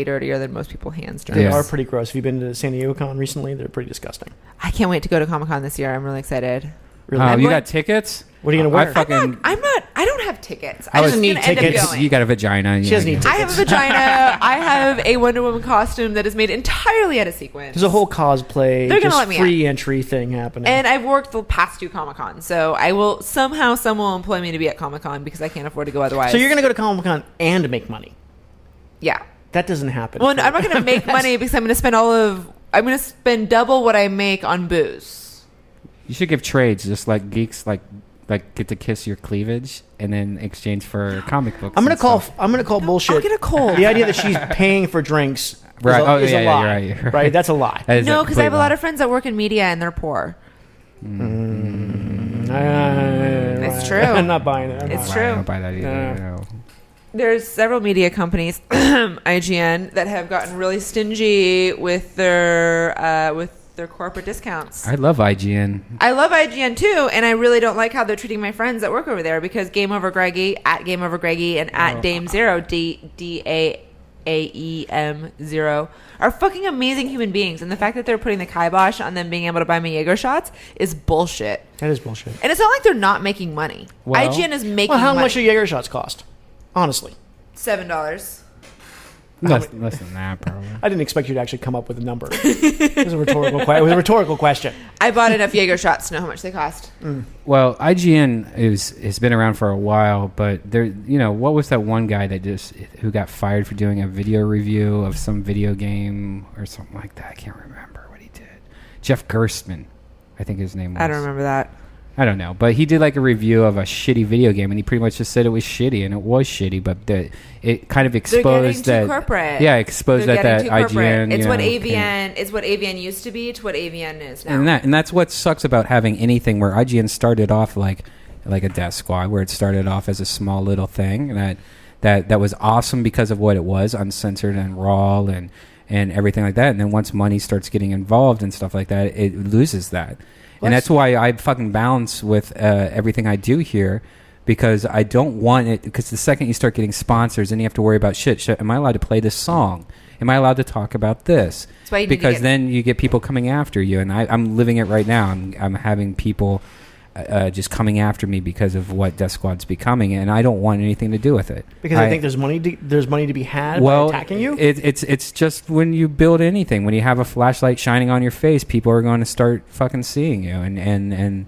dirtier than most people hands germs. They are pretty gross. Have you been to San Diego Con recently? They're pretty disgusting. I can't wait to go to Comic-Con this year. I'm really excited. Really? You got tickets? What are you going to wear? I don't have tickets. I just need tickets. You got a vagina. She doesn't need tickets. I have a vagina. I have a Wonder Woman costume that is made entirely out of sequins. There's a whole cosplay, free entry thing happening. And I've worked the past 2 Comic-Cons, so I will someone will employ me to be at Comic-Con because I can't afford to go otherwise. So you're going to go to Comic-Con and make money? Yeah. That doesn't happen. Well, no, I'm not going to make money because I'm going to spend double what I make on booze. You should give trades, just like geeks like get to kiss your cleavage and then exchange for comic books. I'm gonna call bullshit. I'll get a cold. The idea that she's paying for drinks is a lie. You're right. Right? That's a lie. No, because I have a lot of friends that work in media and they're poor. It's true. I'm not buying it. It's true. I don't buy that either. No. There's several media companies, IGN, that have gotten really stingy with their corporate discounts. I love IGN. I love IGN too, and I really don't like how they're treating my friends that work over there because Game Over Greggy, at Game Over Greggy, and at Dame Zero, DAAEM0, are fucking amazing human beings, and the fact that they're putting the kibosh on them being able to buy me Jaeger shots is bullshit. That is bullshit. And it's not like they're not making money. IGN is making money. Well, how much do Jaeger shots cost? Honestly. $7. Less than that, probably. I didn't expect you to actually come up with a number. It was a rhetorical question. I bought enough Jaeger shots to know how much they cost. Well, IGN has been around for a while, but there, what was that one guy who got fired for doing a video review of some video game or something like that? I can't remember what he did. Jeff Gerstmann, I think his name was. I don't remember that. I don't know, but he did like a review of a shitty video game, and he pretty much just said it was shitty, and it was shitty. But it kind of exposed They're getting too corporate. Yeah, exposed They're that getting too IGN. It's what AVN. It's what AVN used to be to what AVN is now. And that's what sucks about having anything where IGN started off like a Death Squad, where it started off as a small little thing that was awesome because of what it was, uncensored and raw and everything like that. And then once money starts getting involved and stuff like that, it loses that. And that's why I fucking balance with everything I do here, because I don't want it. Because the second you start getting sponsors, then you have to worry about shit. Am I allowed to play this song? Am I allowed to talk about this? That's why because then you get people coming after you, and I'm living it right now. I'm having people just coming after me because of what Death Squad's becoming, and I don't want anything to do with it. Because I think there's money to be had by attacking you? It's just when you build anything, when you have a flashlight shining on your face, people are going to start fucking seeing you, and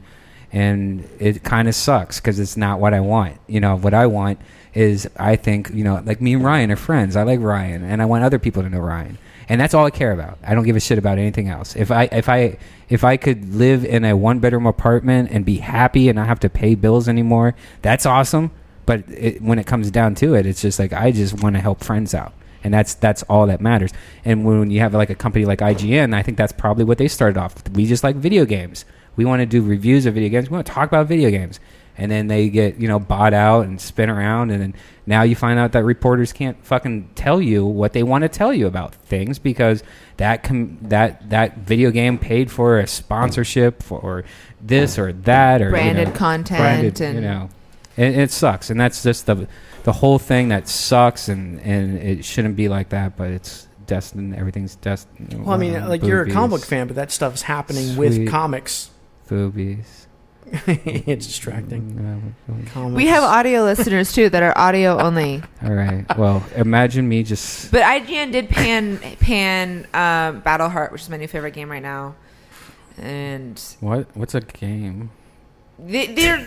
it kind of sucks because it's not what I want. What I want is, I think, like me and Ryan are friends. I like Ryan, and I want other people to know Ryan. And that's all I care about. I don't give a shit about anything else. If I could live in a 1-bedroom apartment and be happy and not have to pay bills anymore, that's awesome. But when it comes down to it, it's just like, I just want to help friends out, and that's all that matters. And when you have like a company like IGN, I think that's probably what they started off with. We just like video games. We want to do reviews of video games. We want to talk about video games. And then they get, bought out and spin around, and then now you find out that reporters can't fucking tell you what they want to tell you about things, because that video game paid for a sponsorship or this or that, or branded content, and it sucks. And that's just the whole thing that sucks, and it shouldn't be like that, but it's destined. Everything's destined. Well, I mean, like, you're a comic book fan, but that stuff's happening with comics. Boobies. It's distracting. We have audio listeners too that are audio only. All right. Well, imagine me just. But IGN did pan Battleheart, which is my new favorite game right now. And what's a game? They're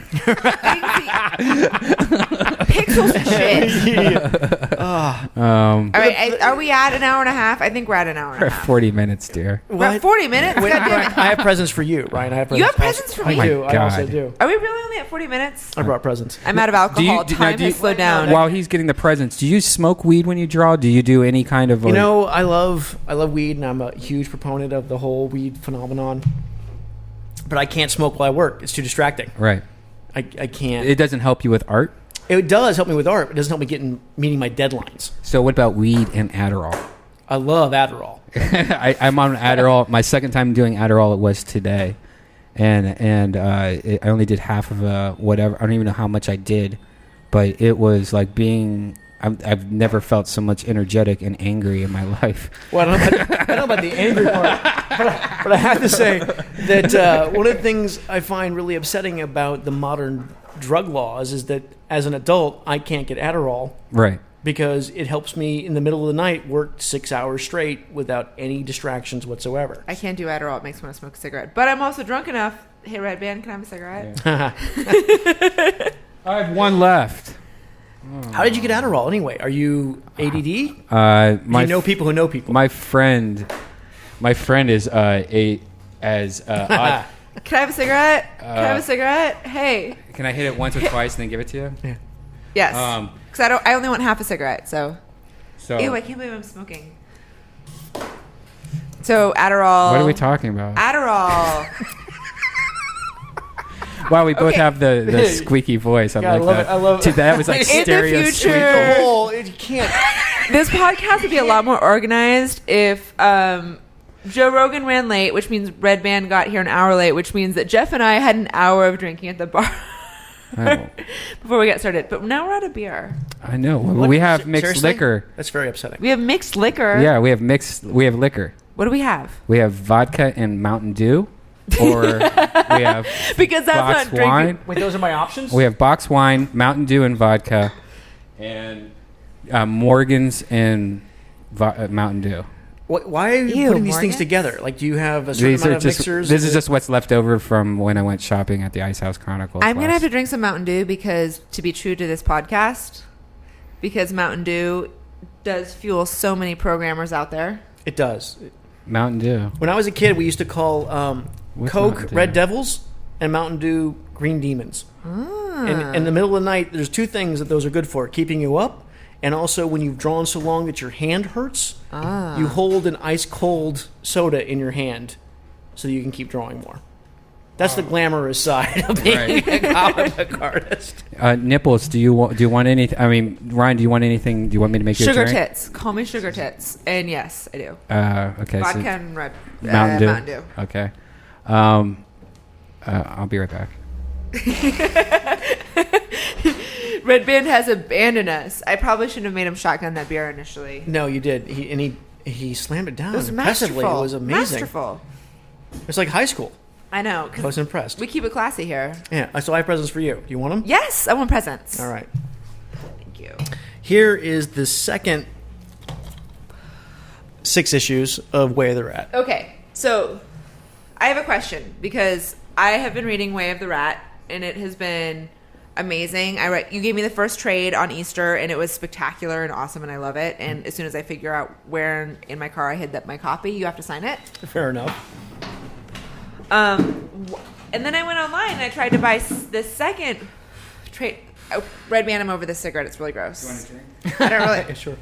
pixels shit. All right, are we at an hour and a half? I think we're at an hour and a half. 40 minutes, dear. We're at 40 minutes? Wait, I have presents for you, Ryan. You have presents for me? I do. God. I also do. Are we really only at 40 minutes? I brought presents. I'm out of alcohol. Time has slowed down. While he's getting the presents, do you smoke weed when you draw? Do you do any kind of... I love weed, and I'm a huge proponent of the whole weed phenomenon. But I can't smoke while I work. It's too distracting. Right. I can't. It doesn't help you with art? It does help me with art. It doesn't help me meeting my deadlines. So what about weed and Adderall? I love Adderall. I'm on Adderall. My second time doing Adderall, it was today. And I only did half of whatever. I don't even know how much I did. But it was like being... I've never felt so much energetic and angry in my life. Well, I don't know about the angry part, but I have to say that one of the things I find really upsetting about the modern drug laws is that as an adult, I can't get Adderall. Right. Because it helps me in the middle of the night work 6 hours straight without any distractions whatsoever. I can't do Adderall. It makes me want to smoke a cigarette. But I'm also drunk enough. Hey, Redban, can I have a cigarette? Yeah. I have one left. How did you get Adderall anyway? Are you ADD? Do you know people who know people? My friend is odd. Can I have a cigarette? Can I have a cigarette? Hey. Can I hit it once or twice and then give it to you? Yeah. Yes. Because I only want half a cigarette. So. Ew! I can't believe I'm smoking. So Adderall. What are we talking about? Adderall. Wow, we both have the squeaky voice. I like that. I love it. Dude, that was like stereo. In the future, you can't. This podcast would be a lot more organized if Joe Rogan ran late, which means Redban got here an hour late, which means that Jeff and I had an hour of drinking at the bar before we got started. But now we're out of beer. I know. We have mixed Seriously? liquor. That's very upsetting. We have mixed liquor. Yeah, we have liquor. What do we have? We have vodka and Mountain Dew. Or we have because that's box not drinking. Wine. Wait, those are my options? We have box wine, Mountain Dew and vodka, and Morgan's and Mountain Dew. Why are you putting these things together? Like, do you have a certain amount of mixers? This is just what's left over from when I went shopping at the Ice House Chronicles. I'm going to have to drink some Mountain Dew because, to be true to this podcast, because Mountain Dew does fuel so many programmers out there. It does. Mountain Dew. When I was a kid, we used to call Coke Red Devils and Mountain Dew Green Demons. And in the middle of the night, there's two things that those are good for: keeping you up, and also when you've drawn so long that your hand hurts, you hold an ice cold soda in your hand so that you can keep drawing more. That's the glamorous side of being a comic book artist. Nipples, do you want anything? I mean, Ryan, do you want anything? Do you want me to make you a drink? Sugar tits. Call me Sugar Tits. And yes, I do. Okay. Vodka So and Mountain Dew. Dew. Okay. I'll be right back. Redban has abandoned us. I probably shouldn't have made him shotgun that beer initially. No, you did. He slammed it down It was impressively. masterful. It was amazing. Masterful. It's like high school. I know. I was impressed. We keep it classy here. Yeah, so I have presents for you. Do you want them? Yes, I want presents. All right. Thank you. Here is the second 6 issues of Way of the Rat. Okay, so I have a question because I have been reading Way of the Rat, and it has been amazing. You gave me the first trade on Easter, and it was spectacular and awesome, and I love it. And as soon as I figure out where in my car I hid my copy, you have to sign it. Fair enough. And then I went online and I tried to buy the second trade. Redban, I'm over this cigarette. It's really gross. You want a drink? I don't really. Sure.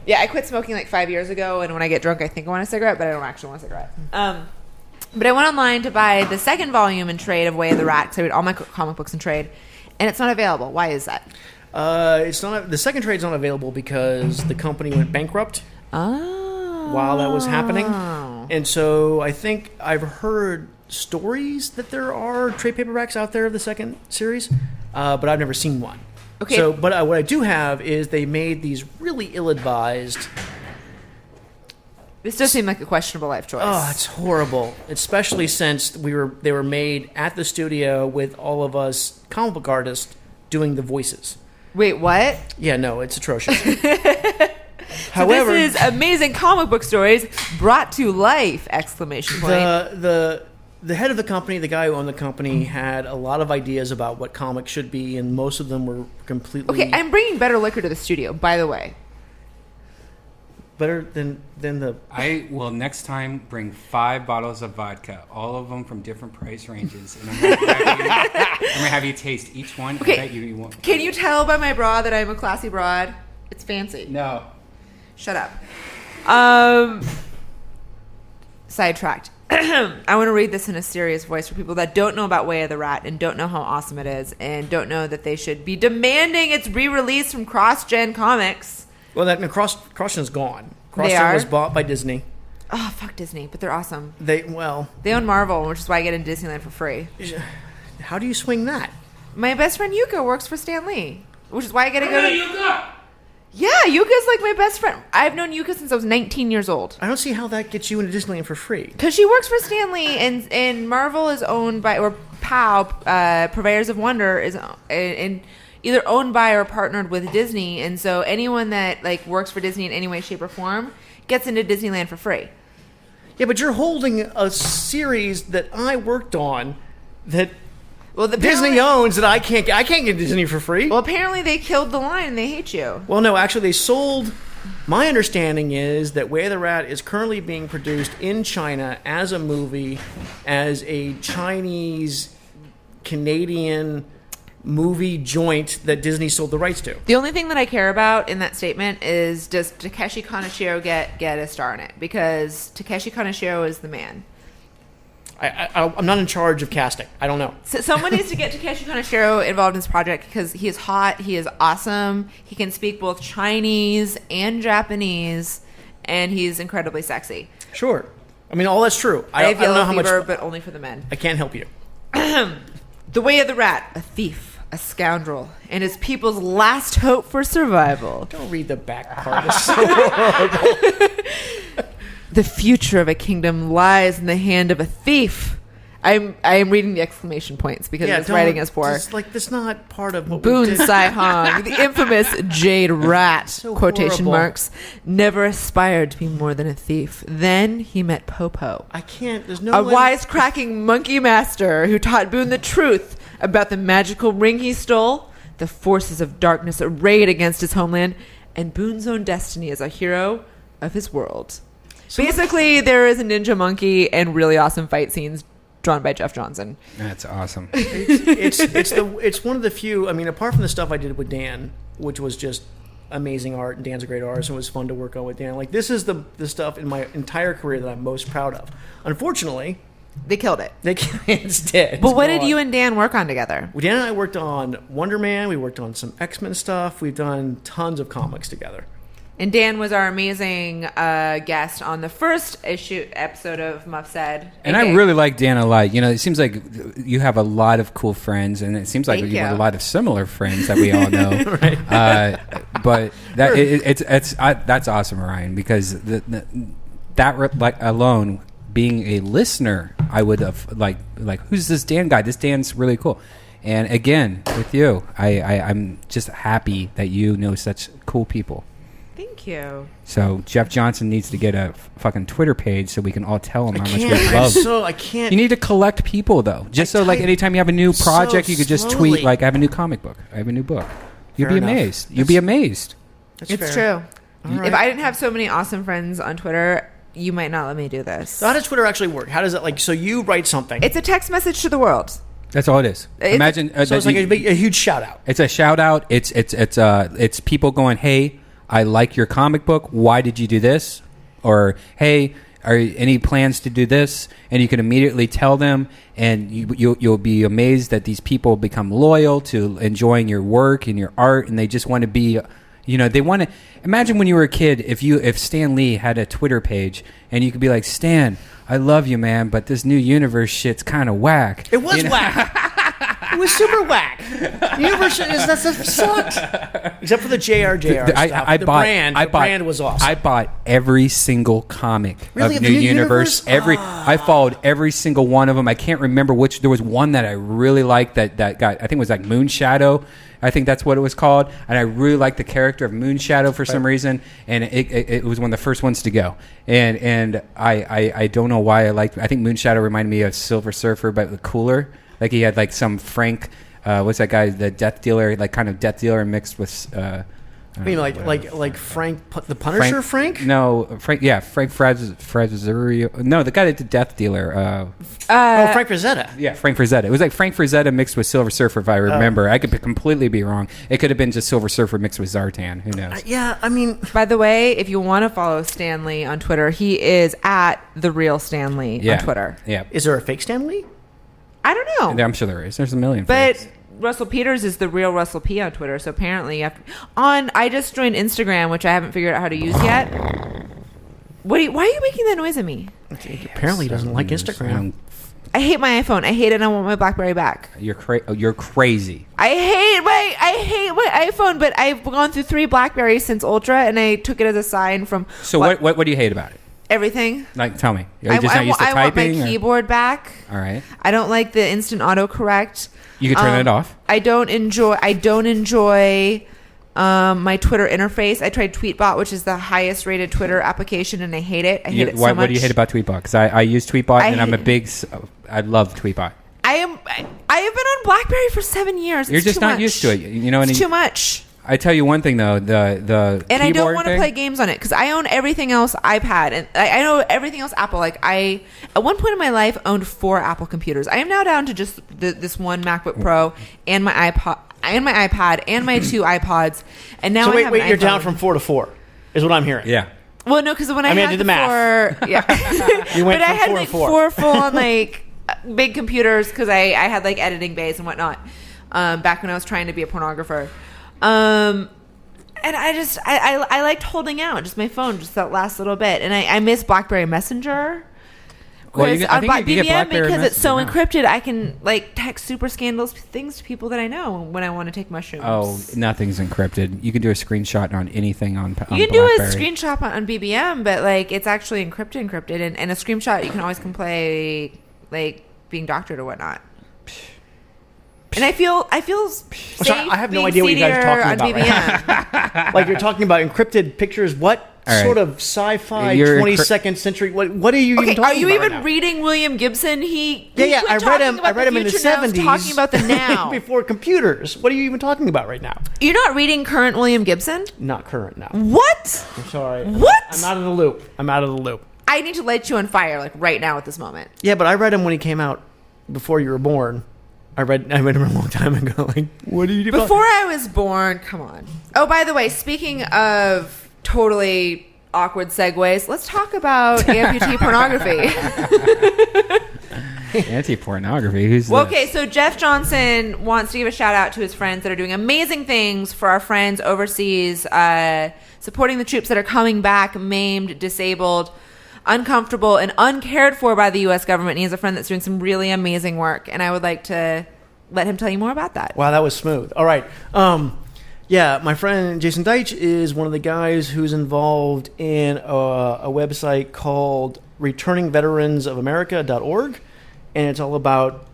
Yeah, I quit smoking like 5 years ago, and when I get drunk, I think I want a cigarette, but I don't actually want a cigarette. But I went online to buy the second volume in trade of Way of the Rat because I read all my comic books in trade, and it's not available. Why is that? It's not. The second trade's not available because the company went bankrupt while that was happening, and so I think I've heard stories that there are trade paperbacks out there of the second series, but I've never seen one. Okay. So, but what I do have is they made these really ill-advised. This does seem like a questionable life choice. Oh, it's horrible. Especially since they were made at the studio with all of us comic book artists doing the voices. Wait, what? Yeah, no, it's atrocious. However, this is amazing comic book stories brought to life! Exclamation point. The head of the company, the guy who owned the company, had a lot of ideas about what comics should be, and most of them were completely Okay, I'm bringing better liquor to the studio, by the way. better than the. I will next time bring 5 bottles of vodka, all of them from different price ranges, and I'm gonna have you taste each one. Okay, I bet you won't. Can you tell by my bra that I'm a classy broad? It's fancy. No. Shut up. Sidetracked. I want to read this in a serious voice for people that don't know about Way of the Rat and don't know how awesome it is and don't know that they should be demanding its re-release from Cross-Gen Comics. Well, that Cross-Gen is gone. They Cross-Gen are? was bought by Disney. Oh, fuck Disney, but they're awesome. They own Marvel, which is why I get into Disneyland for free. How do you swing that? My best friend Yuka works for Stan Lee, which is why I get to go to... Yuka! Yeah, Yuka's like my best friend. I've known Yuka since I was 19 years old. I don't see how that gets you into Disneyland for free. Because she works for Stan Lee, and Marvel is owned by, or POW, Purveyors of Wonder, is and either owned by or partnered with Disney, and so anyone that like works for Disney in any way, shape, or form gets into Disneyland for free. Yeah, but you're holding a series that I worked on that Disney owns that I can't get Disney for free. Well, apparently they killed the line and they hate you. Well, no, actually they sold. My understanding is that Way of the Rat is currently being produced in China as a movie, as a Chinese-Canadian movie joint that Disney sold the rights to. The only thing that I care about in that statement is, does Takeshi Kaneshiro get a star in it? Because Takeshi Kaneshiro is the man. I'm not in charge of casting. I don't know. So someone needs to get Takeshi Kaneshiro involved in this project because he is hot, he is awesome, he can speak both Chinese and Japanese, and he's incredibly sexy. Sure. I mean, all that's true. I have yellow don't know how fever, much, but only for the men. I can't help you. The Way of the Rat, a thief, a scoundrel, and his people's last hope for survival. Don't read the back part. It's so horrible. The future of a kingdom lies in the hand of a thief, I am reading the exclamation points because his writing is poor. Like, that's not part of what Boon we did. Sai Hong, the infamous Jade Rat, So quotation horrible. marks, never aspired to be more than a thief. Then he met Popo, I can't. There's no a way. wisecracking monkey master who taught Boone the truth about the magical ring he stole, the forces of darkness arrayed against his homeland, and Boone's own destiny as a hero of his world. Basically, there is a ninja monkey and really awesome fight scenes drawn by Jeff Johnson. That's awesome. It's one of the few. I mean, apart from the stuff I did with Dan, which was just amazing art, and Dan's a great artist, and it was fun to work on with Dan. Like, this is the stuff in my entire career that I'm most proud of. Unfortunately, They killed it. it's dead. But It's what did gone. you and Dan work on together? Dan and I worked on Wonder Man. We worked on some X-Men stuff. We've done tons of comics together. And Dan was our amazing guest on the first episode of Muff Said. And I really like Dan a lot. You know, it seems like you have a lot of cool friends, and it seems like Thank you have you. a lot of similar friends that we all know. Right. But that that's awesome, Ryan, because that alone, being a listener, I would have like who's this Dan guy? This Dan's really cool. And again, with you, I'm just happy that you know such cool people. Thank you. So Jeff Johnson needs to get a fucking Twitter page so we can all tell him how much we love. I can't. You need to collect people though, just so like anytime you have a new project, you could just slowly. tweet like, "I have a new comic book. I have a new book." You'd Fair be enough. amazed. You'd be amazed. That's It's fair. true. All right. If I didn't have so many awesome friends on Twitter, you might not let me do this. So how does Twitter actually work? How does it, like, so you write something? It's a text message to the world. That's all it is. It's- Imagine. so it's like a huge shout out. It's a shout out. It's people going, "Hey, I like your comic book. Why did you do this?" Or, "Hey, are any plans to do this?" And you can immediately tell them, and you'll be amazed that these people become loyal to enjoying your work and your art, and they just want to be. You know, they want to imagine when you were a kid. If Stan Lee had a Twitter page, and you could be like, "Stan, I love you, man, but this new universe shit's kind of whack." It was whack. It was super whack. The universe that stuff sucked. Except for the JR stuff. The brand was awesome. I bought every single comic Really? of The New New Universe. Universe? I followed every single one of them. I can't remember which. There was one that I really liked that got. I think it was like Moonshadow. I think that's what it was called, and I really liked the character of Moonshadow for some reason, and it was one of the first ones to go. And I don't know why I liked. I think Moonshadow reminded me of Silver Surfer, but cooler. Like he had like some Frank, what's that guy? The Death Dealer, like kind of Death Dealer mixed with. I mean, like Frank, the Punisher, Frank? No, Frank. Yeah, Frank Frazzerio. No, the guy that did Death Dealer. Frank Frazetta. Yeah, Frank Frazetta. It was like Frank Frazetta mixed with Silver Surfer, if I remember. I could completely be wrong. It could have been just Silver Surfer mixed with Zartan. Who knows? Yeah, I mean, By the way, if you want to follow Stanley on Twitter, he is at the real Stanley on Twitter. Yeah, is there a fake Stan Lee? I don't know. I'm sure there is. There's a million. But fakes. Russell Peters is the real Russell P on Twitter. So apparently, I just joined Instagram, which I haven't figured out how to use yet. Why are you making that noise at me? Apparently, he doesn't like Instagram. I hate my iPhone. I hate it. I want my BlackBerry back. You're crazy. I hate my iPhone, but I've gone through 3 Blackberries since Ultra, and I took it as a sign from. So what do you hate about it? Everything. Like, tell me. Are you just not used to I want my typing? or- keyboard back. All right. I don't like the instant autocorrect. You can turn it off. I don't enjoy my Twitter interface. I tried Tweetbot, which is the highest rated Twitter application, and I hate it. I hate it so much. What do you hate about Tweetbot? Because I use Tweetbot, and I'm a hate big. I love Tweetbot. I have been on BlackBerry for 7 years. You're It's just too not much. used to it. You know what I It's mean? too much. I tell you one thing though, the And I don't keyboard want to thing- play games on it because I own everything else iPad, and I know everything else Apple. Like I, at one point in my life, owned 4 Apple computers. I am now down to just this one MacBook Pro and my iPod, and my iPad, and my 2 iPods, and now I have an you're iPhone. down from 4 to 4, is what I'm hearing. Yeah. Well, no, because when I mean, I had did the math. 4, yeah, You went but I from had 4 like to 4. 4 full on like big computers because I had like editing bays and whatnot back when I was trying to be a pornographer. And I liked holding out just my phone just that last little bit, and I miss BlackBerry Messenger. Well, Whereas I think on you can get BBM, BlackBerry because it's so Messenger now. encrypted, I can like text super scandalous things to people that I know when I want to take mushrooms. Oh, nothing's encrypted. You can do a screenshot on anything on you BlackBerry. can do a screenshot on BBM, but like it's actually encrypted, and a screenshot you can always play like being doctored or whatnot. And I feel safe. Sorry, I have no being idea what you guys are talking seedier about on BBM. Like you're talking about encrypted pictures. What All sort right. of sci-fi You're 22nd century? What are you even Okay, talking are you about even right now? reading William Gibson? He Yeah. quit I read talking him. about I read him in the future now, he's 70s. Talking about the now. before computers. What are you even talking about right now? You're not reading current William Gibson? Not current now. What? I'm sorry. What? I'm out of the loop. I'm out of the loop. I need to light you on fire, like right now at this moment. Yeah, but I read him when he came out before you were born. I read him a long time ago. Like, what are you doing? Before I was born, come on. Oh, by the way, speaking of totally awkward segues, let's talk about amputee pornography. Anti-pornography. Who's Well, this? okay, so Jeff Johnson wants to give a shout out to his friends that are doing amazing things for our friends overseas, supporting the troops that are coming back maimed, disabled, uncomfortable, and uncared for by the U.S. government. And he has a friend that's doing some really amazing work, and I would like to let him tell you more about that. Wow, that was smooth. All right. Yeah, my friend Jason Deitch is one of the guys who's involved in a website called returningveteransofamerica.org, and it's all about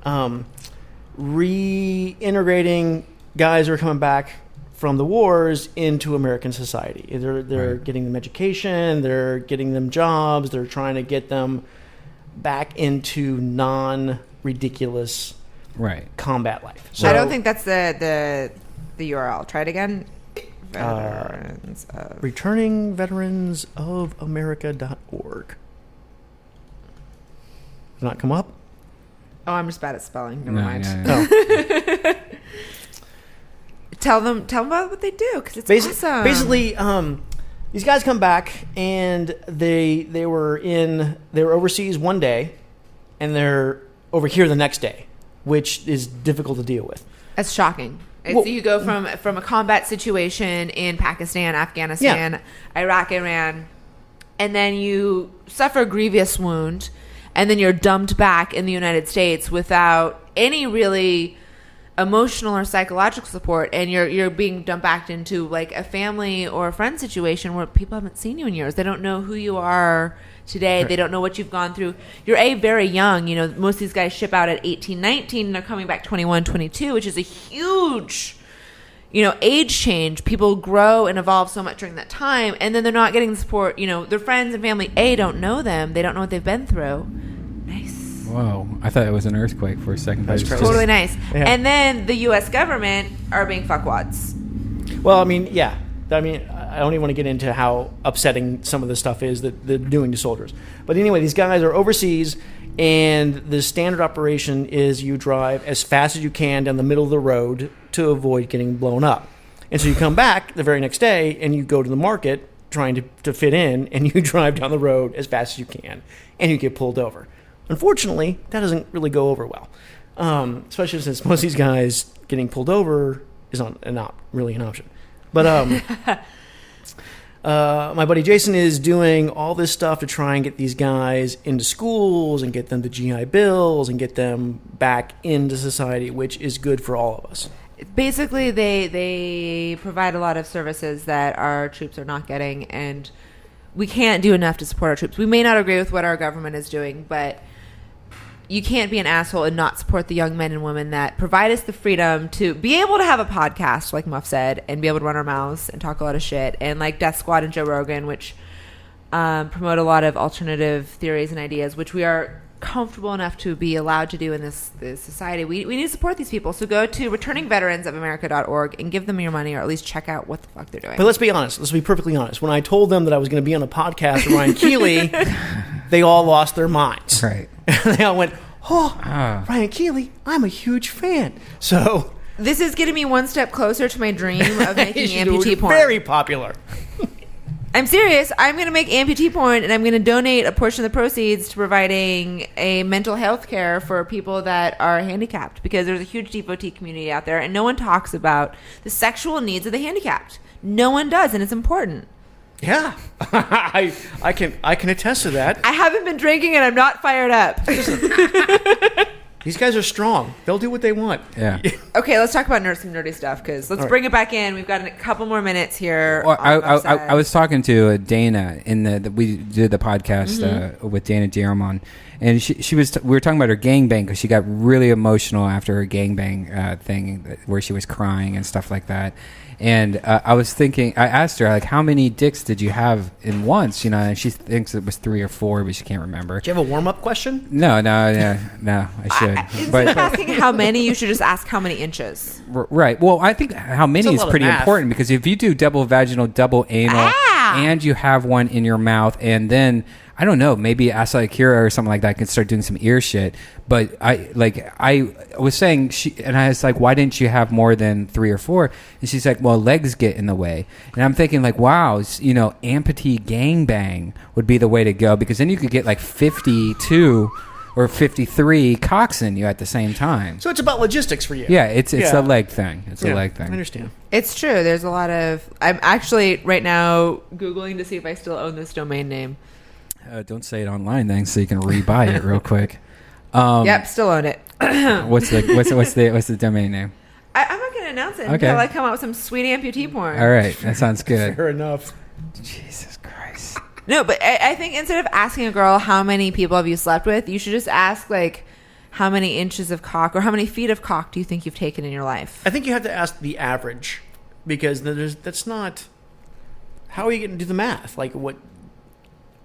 reintegrating guys who are coming back from the wars into American society. They're Right. getting them education, they're getting them jobs, they're trying to get them back into non-ridiculous Right. combat life. I don't think that's the URL. Try it again. Veterans of... returningveteransofamerica.org. Does not come up? Oh, I'm just bad at spelling. Never No, mind. yeah. No. Tell them about what they do, because it's awesome. Basically, these guys come back and they were overseas one day and they're over here the next day, which is difficult to deal with. That's shocking. Well- You go from a combat situation in Pakistan, Afghanistan, Iraq, Iran, and then you suffer a grievous wound, and then you're dumped back in the United States without any really emotional or psychological support, and you're being dumped back into like a family or a friend situation where people haven't seen you in years. They don't know who you are today. Right. They don't know what you've gone through. You're very young. You know, most of these guys ship out at 18, 19, and they're coming back 21, 22, which is a huge, age change. People grow and evolve so much during that time, and then they're not getting the support. Their friends and family, don't know them. They don't know what they've been through. Nice. Whoa. I thought it was an earthquake for a second. That's crazy. Totally nice. Yeah. And then the U.S. government are being fuckwads. Well, I mean, yeah. I mean, I don't even want to get into how upsetting some of the stuff is that they're doing to soldiers. But anyway, these guys are overseas, and the standard operation is you drive as fast as you can down the middle of the road to avoid getting blown up. And so you come back the very next day, and you go to the market trying to fit in, and you drive down the road as fast as you can, and you get pulled over. Unfortunately, that doesn't really go over well, especially since most of these guys getting pulled over is not really an option. But my buddy Jason is doing all this stuff to try and get these guys into schools and get them the GI Bills and get them back into society, which is good for all of us. Basically, they provide a lot of services that our troops are not getting, and we can't do enough to support our troops. We may not agree with what our government is doing, but you can't be an asshole and not support the young men and women that provide us the freedom to be able to have a podcast like Muff Said and be able to run our mouths and talk a lot of shit, and like Death Squad and Joe Rogan, which promote a lot of alternative theories and ideas, which we are comfortable enough to be allowed to do in this society. We need to support these people. So go to returningveteransofamerica.org and give them your money, or at least check out what the fuck they're doing. But let's be honest. Let's be perfectly honest. When I told them that I was going to be on a podcast with Ryan Keely, they all lost their minds. Right. And they all went, Ryan Keely, I'm a huge fan. So This is getting me one step closer to my dream of making amputee porn. very popular. I'm serious. I'm going to make amputee porn, and I'm going to donate a portion of the proceeds to providing a mental health care for people that are handicapped, because there's a huge devotee community out there, and no one talks about the sexual needs of the handicapped. No one does, and it's important. Yeah, I can attest to that. I haven't been drinking, and I'm not fired up. These guys are strong. They'll do what they want. Yeah. Okay, let's talk about some nerdy stuff because let's bring it back in. We've got a couple more minutes here. Well, I was talking to Dana we did the podcast with Dana Diarmond, and we were talking about her gangbang because she got really emotional after her gangbang thing where she was crying and stuff like that. And I was thinking, I asked her, like, how many dicks did you have in once? You know, and she thinks it was 3 or 4, but she can't remember. Do you have a warm-up question? No, I should. Instead of asking how many, you should just ask how many inches. Right. Well, I think how many is pretty important because if you do double vaginal, double anal, and you have one in your mouth, and then I don't know, maybe Asa Akira or something like that can start doing some ear shit. But I was saying, and I was like, why didn't you have more than 3 or 4? And she's like, well, legs get in the way. And I'm thinking like, wow, amputee gangbang would be the way to go because then you could get like 52 or 53 cocks in you at the same time. So it's about logistics for you. Yeah, it's a leg thing. It's a leg thing. I understand. It's true. There's a lot of... I'm actually right now Googling to see if I still own this domain name. Don't say it online then, so you can rebuy it real quick. Yep, still own it. What's the domain name? I'm not going to announce it until I come out with some sweet amputee porn. All right, that sounds good. Fair enough. Jesus Christ. No, but I think instead of asking a girl how many people have you slept with, you should just ask like how many inches of cock or how many feet of cock do you think you've taken in your life? I think you have to ask the average because that's not. How are you going to do the math? Like what?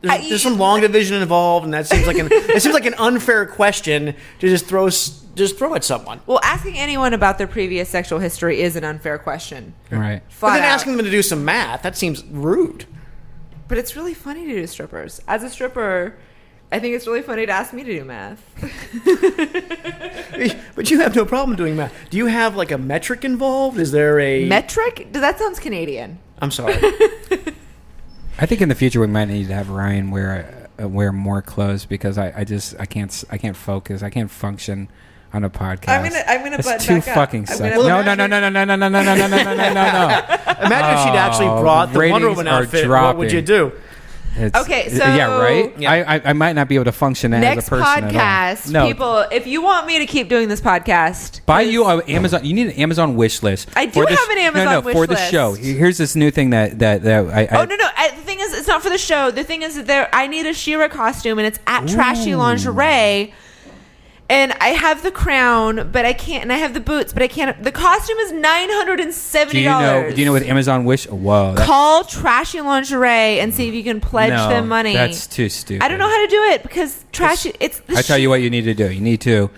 There's some long division involved, and that seems like an unfair question to just throw at someone. Well, asking anyone about their previous sexual history is an unfair question. Right. But then asking them to do some math, that seems rude. But it's really funny to do strippers. As a stripper, I think it's really funny to ask me to do math. But you have no problem doing math. Do you have like a metric involved? Is there a metric? That sounds Canadian. I'm sorry. I think in the future we might need to have Ryan wear more clothes because I can't focus. I can't function on a podcast. I'm gonna It's button too back fucking up. sexy. No. Imagine if she'd actually brought the Wonder Woman outfit. What would you do? Okay, so yeah, right. Yeah. I might not be able to function as next a person podcast, at all. No. people, if you want me to keep doing this podcast, buy you an Amazon. You need an Amazon wish list. I do have an Amazon wish for list. the show. Here's this new thing that I. Oh no! The thing is, it's not for the show. The thing is that I need a She-Ra costume, and it's at Trashy Lingerie. And I have the crown, but I can't. And I have the boots, but I can't. The costume is $970. Do you know what Amazon Wish? Whoa! Call Trashy Lingerie and see if you can pledge them money. That's too stupid. I don't know how to do it because Trashy. I tell you what you need to do. You need to.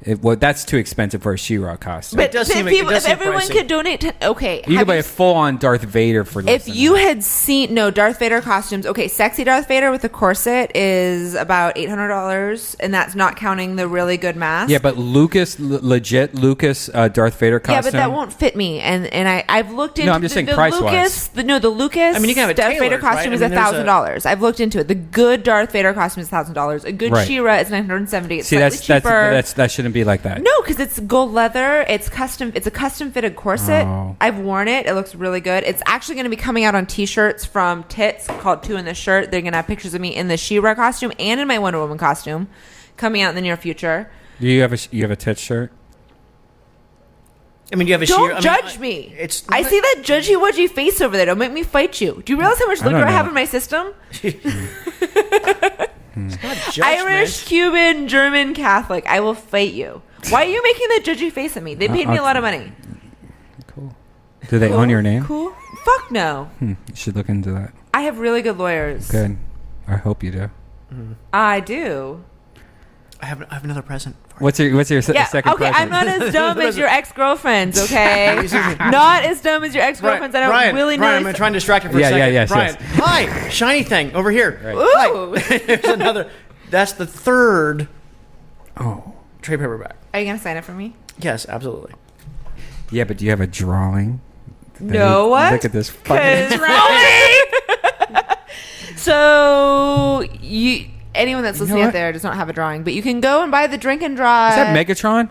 That's too expensive for a She-Ra costume. But if everyone could donate, you could buy a full-on Darth Vader for less than that. had seen Darth Vader costumes. Okay, sexy Darth Vader with a corset is about $800, and that's not counting the really good mask. Yeah, but legit Lucas Darth Vader costume. Yeah, but that won't fit me. And I've looked into. No, I'm just saying price-wise. The Lucas. I mean, you can have Darth tailored, Vader costume is $1,000. I've looked into it. The good Darth Vader costume is $1,000. A good She-Ra is $970. It's slightly cheaper. That shouldn't be like that. No, because it's gold leather. It's a custom fitted corset. Oh. I've worn it. It looks really good. It's actually going to be coming out on T-shirts from Tits called Two in the Shirt. They're going to have pictures of me in the She-Ra costume and in my Wonder Woman costume coming out in the near future. Do you have a Tits shirt? I mean, you have a Don't judge me. I see that judgy-wudgy face over there. Don't make me fight you. Do you realize how much liquor I have in my system? Irish, Cuban, German, Catholic. I will fight you. Why are you making that judgy face at me? They paid me a lot of money. Cool. Do they own your name? Cool. Fuck no. You should look into that. I have really good lawyers. Good. I hope you do. I do. I have another present. What's your second present? Okay, I'm not as dumb as your ex-girlfriends, okay? Not as dumb as your ex-girlfriends. I don't really know. Brian, I'm going to try and distract you for a second. Yes. Brian, hi, shiny thing over here. Right. Ooh. Hi. There's another. That's the third trade paperback. Are you going to sign it for me? Yes, absolutely. Yeah, but do you have a drawing? No, what? Look at this fucking drawing. So, anyone that's listening out there does not have a drawing, but you can go and buy the Drink and Drive. Is that Megatron?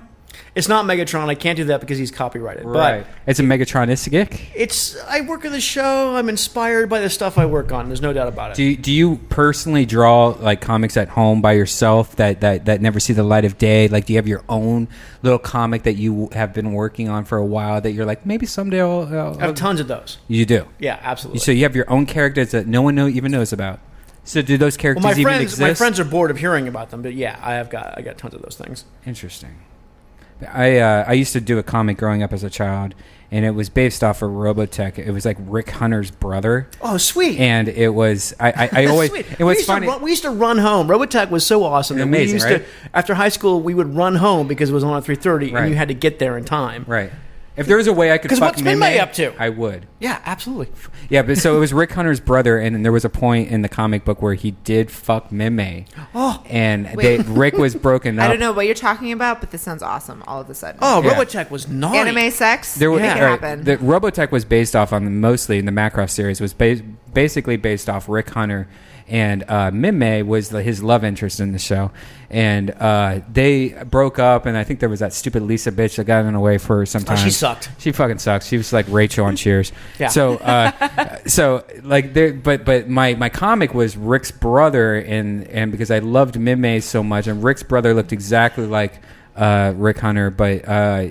It's not Megatron. I can't do that because he's copyrighted. Right. But It's a Megatronistic. I work in the show. I'm inspired by the stuff I work on. There's no doubt about it. Do you personally draw like comics at home by yourself that never see the light of day? Like, do you have your own little comic that you have been working on for a while that you're like, maybe someday I'll I have tons of those. You do? Yeah, absolutely. So you have your own characters that no one even knows about. So do those characters even exist? My friends are bored of hearing about them, but yeah, I got tons of those things. Interesting. I used to do a comic growing up as a child, and it was based off of Robotech. It was like Rick Hunter's brother. Oh, sweet! And it was I always sweet. it was funny. We used to run home. Robotech was so awesome. Amazing, we used right? after high school, we would run home because it was on at 3:30, Right. and you had to get there in time. Right. If there was a way I could 'Cause fuck what's Meme, Meme up to? I would. Yeah, absolutely. Yeah, but so it was Rick Hunter's brother, and there was a point in the comic book where he did fuck Meme. Oh. And Wait. Rick was broken up. I don't know what you're talking about, but this sounds awesome all of a sudden. Oh, Yeah. Robotech was naughty. Anime sex? There was, Make it happen. The Robotech was based off on mostly in the Macross series was basically based off Rick Hunter, and Mime was his love interest in the show, and they broke up, and I think there was that stupid Lisa bitch that got in the way for some time. she sucked. She fucking sucks. She was like Rachel on Cheers. Yeah. So like there, but my comic was Rick's brother, and because I loved Mime so much, and Rick's brother looked exactly like Rick Hunter, but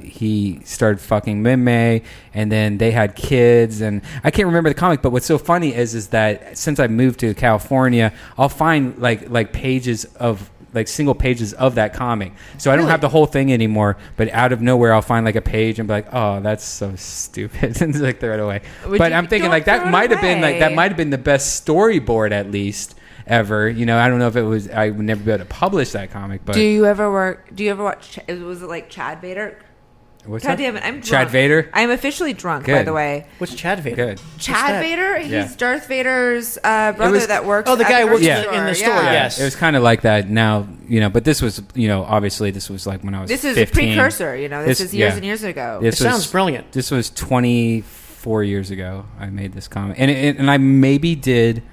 he started fucking Mime, and then they had kids, and I can't remember the comic. But what's so funny is that since I moved to California, I'll find like pages of like single pages of that comic. So I don't have the whole thing anymore. But out of nowhere, I'll find like a page and be like, "Oh, that's so stupid," and like throw it away. But I'm thinking like that might have been the best storyboard at least ever. You know, I don't know if it was. I would never be able to publish that comic. But Do you ever watch? Was it like Chad Vader? what's God that? damn it! I'm drunk. Chad Vader. I'm officially drunk, by Good. the way. What's Chad Vader? Good. Chad that? Vader? Yeah. He's Darth Vader's brother that works. Oh, the at guy who works grocery in the store. store, Yeah. yes. It was kind of like that now, you know, but this was, you know, obviously this was like when I was This is 15. a precursor. You know, this is years yeah. and years ago. This It sounds brilliant. This was 24 years ago I made this comic. And I maybe did,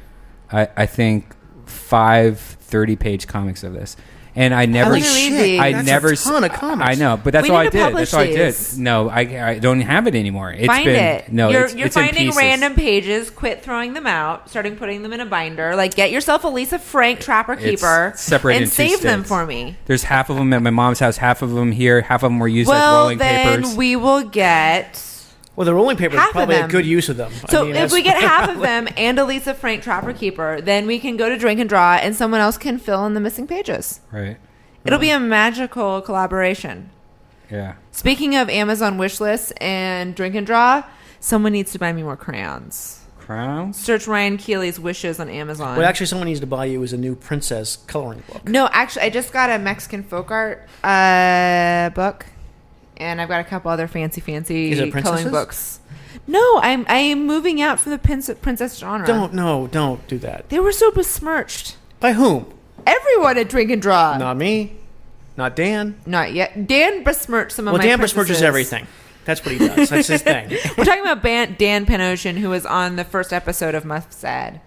I think, 5 30-page comics of this. And I never, Holy shit, I that's never, a ton of comics. I know, but that's We all need I to did. publish That's all I did. these. No, I don't have it anymore. It's Find been, it. No, you're it's in finding pieces. random pages. Quit throwing them out. Starting putting them in a binder. Like, get yourself a Lisa Frank Trapper It's Keeper separated and in two save them sticks. for me. There's half of them at my mom's house, half of them here, half of them were used as Well, rolling then papers. we will get. Well, the rolling paper is Half of probably a them. good use of them. So I mean, if we that's- get half of them and a Lisa Frank Trapper Keeper, then we can go to Drink and Draw, and someone else can fill in the missing pages. Right. It'll be a magical collaboration. Yeah. Speaking of Amazon wish lists and Drink and Draw, someone needs to buy me more crayons. Crowns? Search Ryan Keely's wishes on Amazon. What actually someone needs to buy you is a new princess coloring book. No, actually, I just got a Mexican folk art book, and I've got a couple other fancy Is it coloring princesses? books. No, I'm moving out from the princess genre. Don't do that. They were so besmirched. By whom? Everyone at Drink and Draw. Not me. Not Dan. Not yet. Dan besmirched some of Well, my Dan princesses. besmirches everything. That's what he does. That's his thing. We're talking about Dan Penocean, who was on the first episode of Muff Said.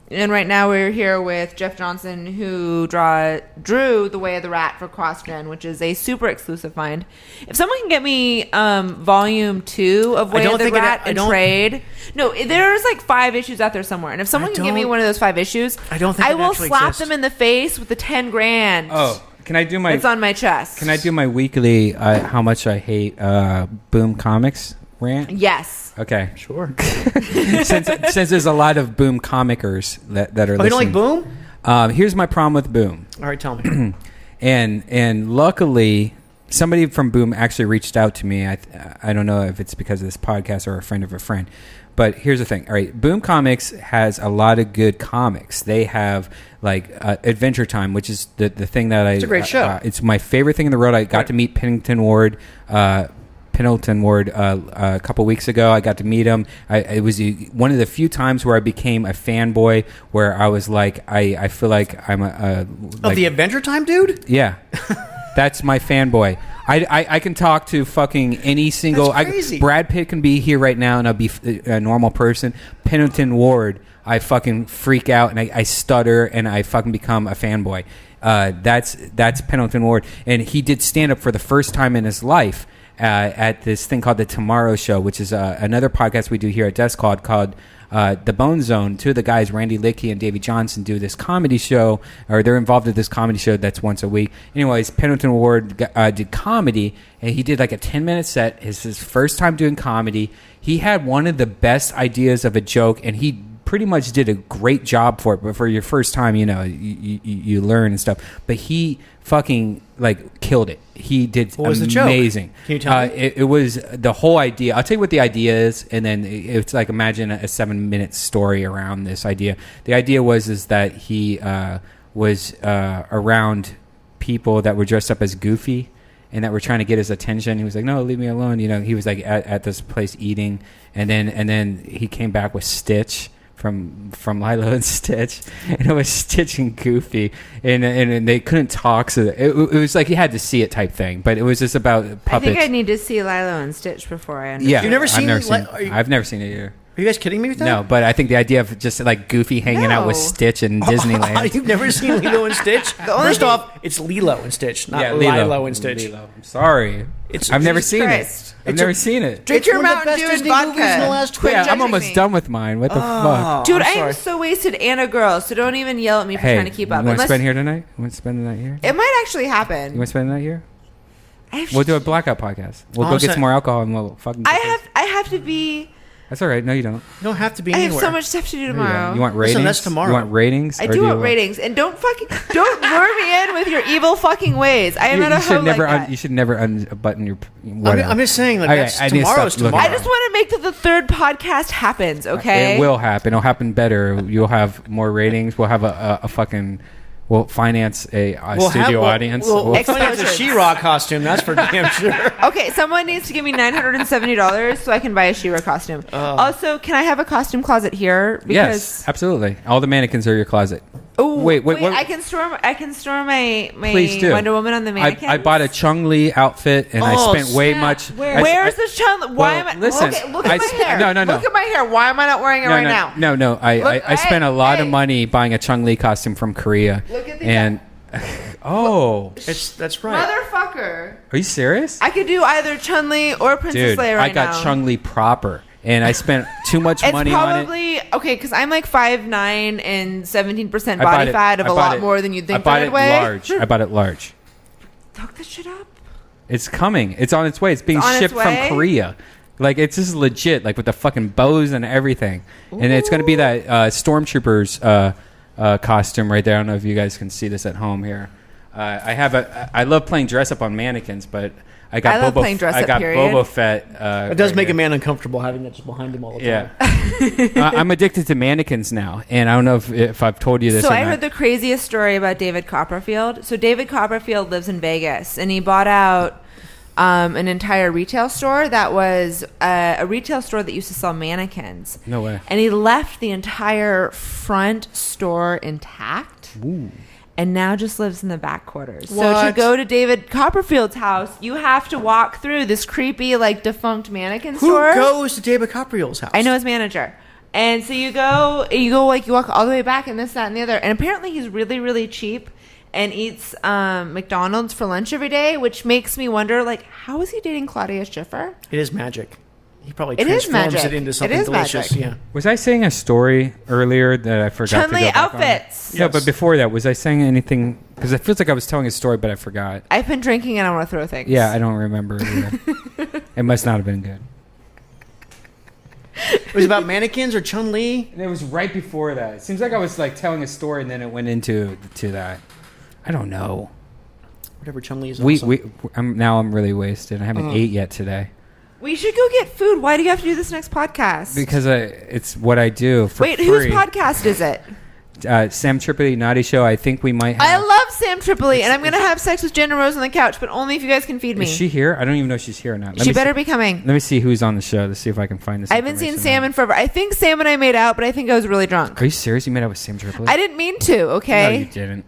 And right now we're here with Jeff Johnson, who drew The Way of the Rat for CrossGen, which is a super exclusive find. If someone can get me volume 2 of Way of the Rat and trade, no, there's like 5 issues out there somewhere. And if someone can get me one of those 5 issues, I don't think I it will actually slap exists. them in the face with the 10 grand. Oh, can I do my... It's on my chest. Can I do my weekly how much I hate Boom Comics rant? Yes. Okay. Sure. since there's a lot of Boom comicers that are Oh, you don't listening. like Boom? Here's my problem with Boom. All right, tell me. And luckily, somebody from Boom actually reached out to me. I don't know if it's because of this podcast or a friend of a friend. But here's the thing. All right, Boom Comics has a lot of good comics. They have like Adventure Time, which is the thing that It's a great show. It's my favorite thing in the world. I got to meet Pennington Ward a couple weeks ago. I got to meet him. It was one of the few times where I became a fanboy, where I was like, I feel like I'm Of the Adventure Time dude? Yeah. That's my fanboy. I can talk to fucking any single... That's crazy. Brad Pitt can be here right now and I'll be a normal person. Pennington Ward, I fucking freak out and I stutter and I fucking become a fanboy. That's Pendleton Ward, and he did stand up for the first time in his life at this thing called the Tomorrow Show, which is another podcast we do here at Death Squad called The Bone Zone. Two of the guys, Randy Lickey and Davey Johnson, do this comedy show, or they're involved in this comedy show that's once a week. Anyways, Pendleton Ward did comedy, and he did like a 10-minute set. It's his first time doing comedy. He had one of the best ideas of a joke, and he pretty much did a great job for it. But for your first time, you learn and stuff. But he fucking like killed it. He did what was amazing. The joke? Can you tell me? It was the whole idea. I'll tell you what the idea is, and then it's like imagine a 7-minute story around this idea. The idea was that he was around people that were dressed up as Goofy and that were trying to get his attention. He was like, "No, leave me alone." He was like at this place eating, and then he came back with Stitch from Lilo and Stitch, and it was Stitch and Goofy, and they couldn't talk, so it was like you had to see it type thing, but it was just about puppets. I think I need to see Lilo and Stitch before I understand. Yeah, You've never seen I've never seen it either. Are you guys kidding me with that? No, but I think the idea of just like Goofy hanging out with Stitch in Disneyland. You've never seen Lilo and Stitch? First off, it's Lilo and Stitch, not Lilo and Stitch. Lilo. I'm sorry. I've never seen it. I've never seen it. Drink your Mountain Dew and vodka. In the last Yeah, I'm almost done with mine. What the fuck? Dude, I am so wasted and a girl, so don't even yell at me for trying to keep up. You want to spend here tonight? You want to spend the night here? It might actually You happen. want to spend the night here? We'll do a blackout podcast. We'll go get some more alcohol and we'll fucking. I have to be. That's all right. No, you don't. You don't have to be I anywhere. have so much stuff to do tomorrow. You want ratings? Listen, that's tomorrow. You want ratings? I do want ratings, and don't lure me in with your evil fucking ways. I am not a hoe like that. You should never unbutton your. Whatever. I'm just saying, like, Okay, tomorrow's tomorrow. I just want to make that the third podcast happens. Okay, It will happen. It'll happen better. You'll have more ratings. We'll have a fucking. We'll finance a studio audience. We'll finance a She-Ra costume. That's for damn sure. Okay, someone needs to give me $970 so I can buy a She-Ra costume. Also, can I have a costume closet here? Because yes, absolutely. All the mannequins are your closet. Oh wait! I can store my Please do. Wonder Woman on the mannequins. I bought a Chung-Li outfit and I spent way much. Where's this Chung? Why am I? Listen, okay, look at my hair. No. Look at my hair. Why am I not wearing it right now? No. I spent a lot of money buying a Chung-Li costume from Korea. Look at the and that's right. Motherfucker. Are you serious? I could do either Chun-Li or Princess Leia right now. I got Chung-Li proper. And I spent too much money on it. It's probably okay because I'm like 5'9" and 17% body fat of a lot more than you'd think. I bought it large. Hook this shit up. It's coming. It's on its way. It's being shipped from Korea. Like it's just legit. Like with the fucking bows and everything. Ooh. And it's going to be that Stormtroopers costume right there. I don't know if you guys can see this at home here. I love playing dress up on mannequins, but. I got Boba Fett. It does make a man uncomfortable having that just behind him all the time. Yeah. I'm addicted to mannequins now, and I don't know if I've told you this. So I heard the craziest story about David Copperfield. So David Copperfield lives in Vegas, and he bought out an entire retail store that was a retail store that used to sell mannequins. No way. And he left the entire front store intact. Ooh. And now just lives in the back quarters. What? So to go to David Copperfield's house, you have to walk through this creepy, like, defunct mannequin store. Who goes to David Copperfield's house? I know his manager. And so you walk all the way back and this, that, and the other. And apparently he's really, really cheap and eats McDonald's for lunch every day, which makes me wonder, like, how is he dating Claudia Schiffer? It is magic. He probably transforms it into something delicious. Magic. Yeah. Was I saying a story earlier that I forgot Chun-Li to go back outfits. on? No, but before that, was I saying anything? Because it feels like I was telling a story, but I forgot. I've been drinking and I want to throw things. Yeah, I don't remember either. It must not have been good. It was about mannequins or Chun-Li? It was right before that. It seems like I was like telling a story and then it went into that. I don't know. Whatever Chun-Li is awesome. I'm really wasted. I haven't ate yet today. We should go get food. Why do you have to do this next podcast? Because it's what I do for free. Whose podcast is it? Sam Tripoli, Naughty Show. I think we might have... I love Sam Tripoli, and I'm going to have sex with Jenna Rose on the couch, but only if you guys can feed me. Is she here? I don't even know if she's here or not. She better be coming. Let me see who's on the show to see if I can find this. I haven't seen Sam in forever. I think Sam and I made out, but I think I was really drunk. Are you serious? You made out with Sam Tripoli? I didn't mean to, okay? No, you didn't.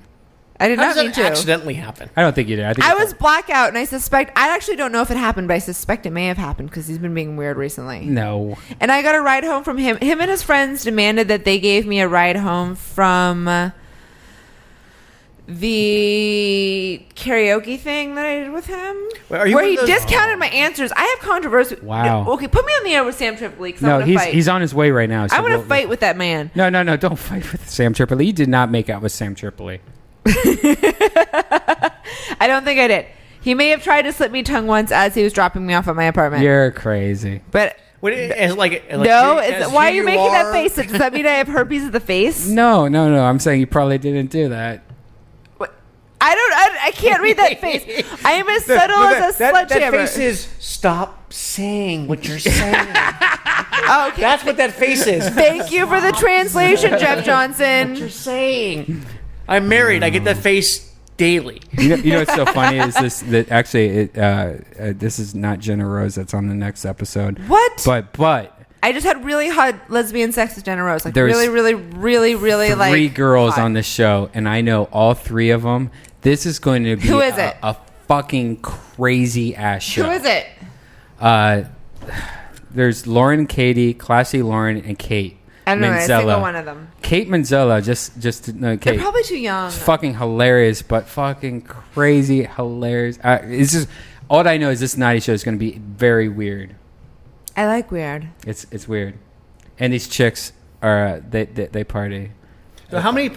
I did How not does mean that to. accidentally happen? I don't think you did. I was blackout, and I actually don't know if it happened, but I suspect it may have happened because he's been being weird recently. No. And I got a ride home from him. Him and his friends demanded that they gave me a ride home from the karaoke thing that I did with him, Wait, are you where one he of those- discounted my answers. I have controversy. Wow. Okay, put me on the air with Sam Tripoli because I No, want to fight. he's on his way right now. So I want to fight with that man. No, don't fight with Sam Tripoli. You did not make out with Sam Tripoli. I don't think I did. He may have tried to slip me tongue once as he was dropping me off at my apartment. You're crazy. But No, why are you making that face? Does that mean I have herpes of the face? No. I'm saying you probably didn't do that. I can't read that face. I am as subtle as a sledgehammer. That face is stop saying what you're saying. Okay. That's what that face is. Thank you for the translation, Jeff Johnson. What you're saying. I'm married. I get that face daily. You know what's so funny is this is not Jenna Rose that's on the next episode. What? But I just had really hot lesbian sex with Jenna Rose. Like There's really like three girls hot. on the show, and I know all three of them. This is going to be Who is it? a fucking crazy ass show. Who is it? There's Lauren, Katie, Classy Lauren, and Kate. I don't know a Manzella. single one of them. Kate Manzella, just to know Kate. They're probably too young. It's fucking hilarious, but fucking crazy hilarious. It's just all I know is this Naughty show is going to be very weird. I like weird. It's weird, and these chicks are they party. So how many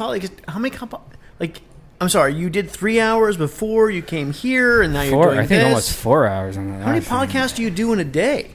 I'm sorry, you did 3 hours before you came here, and now you're doing I think this. almost 4 hours on that. How many podcasts do you do in a day?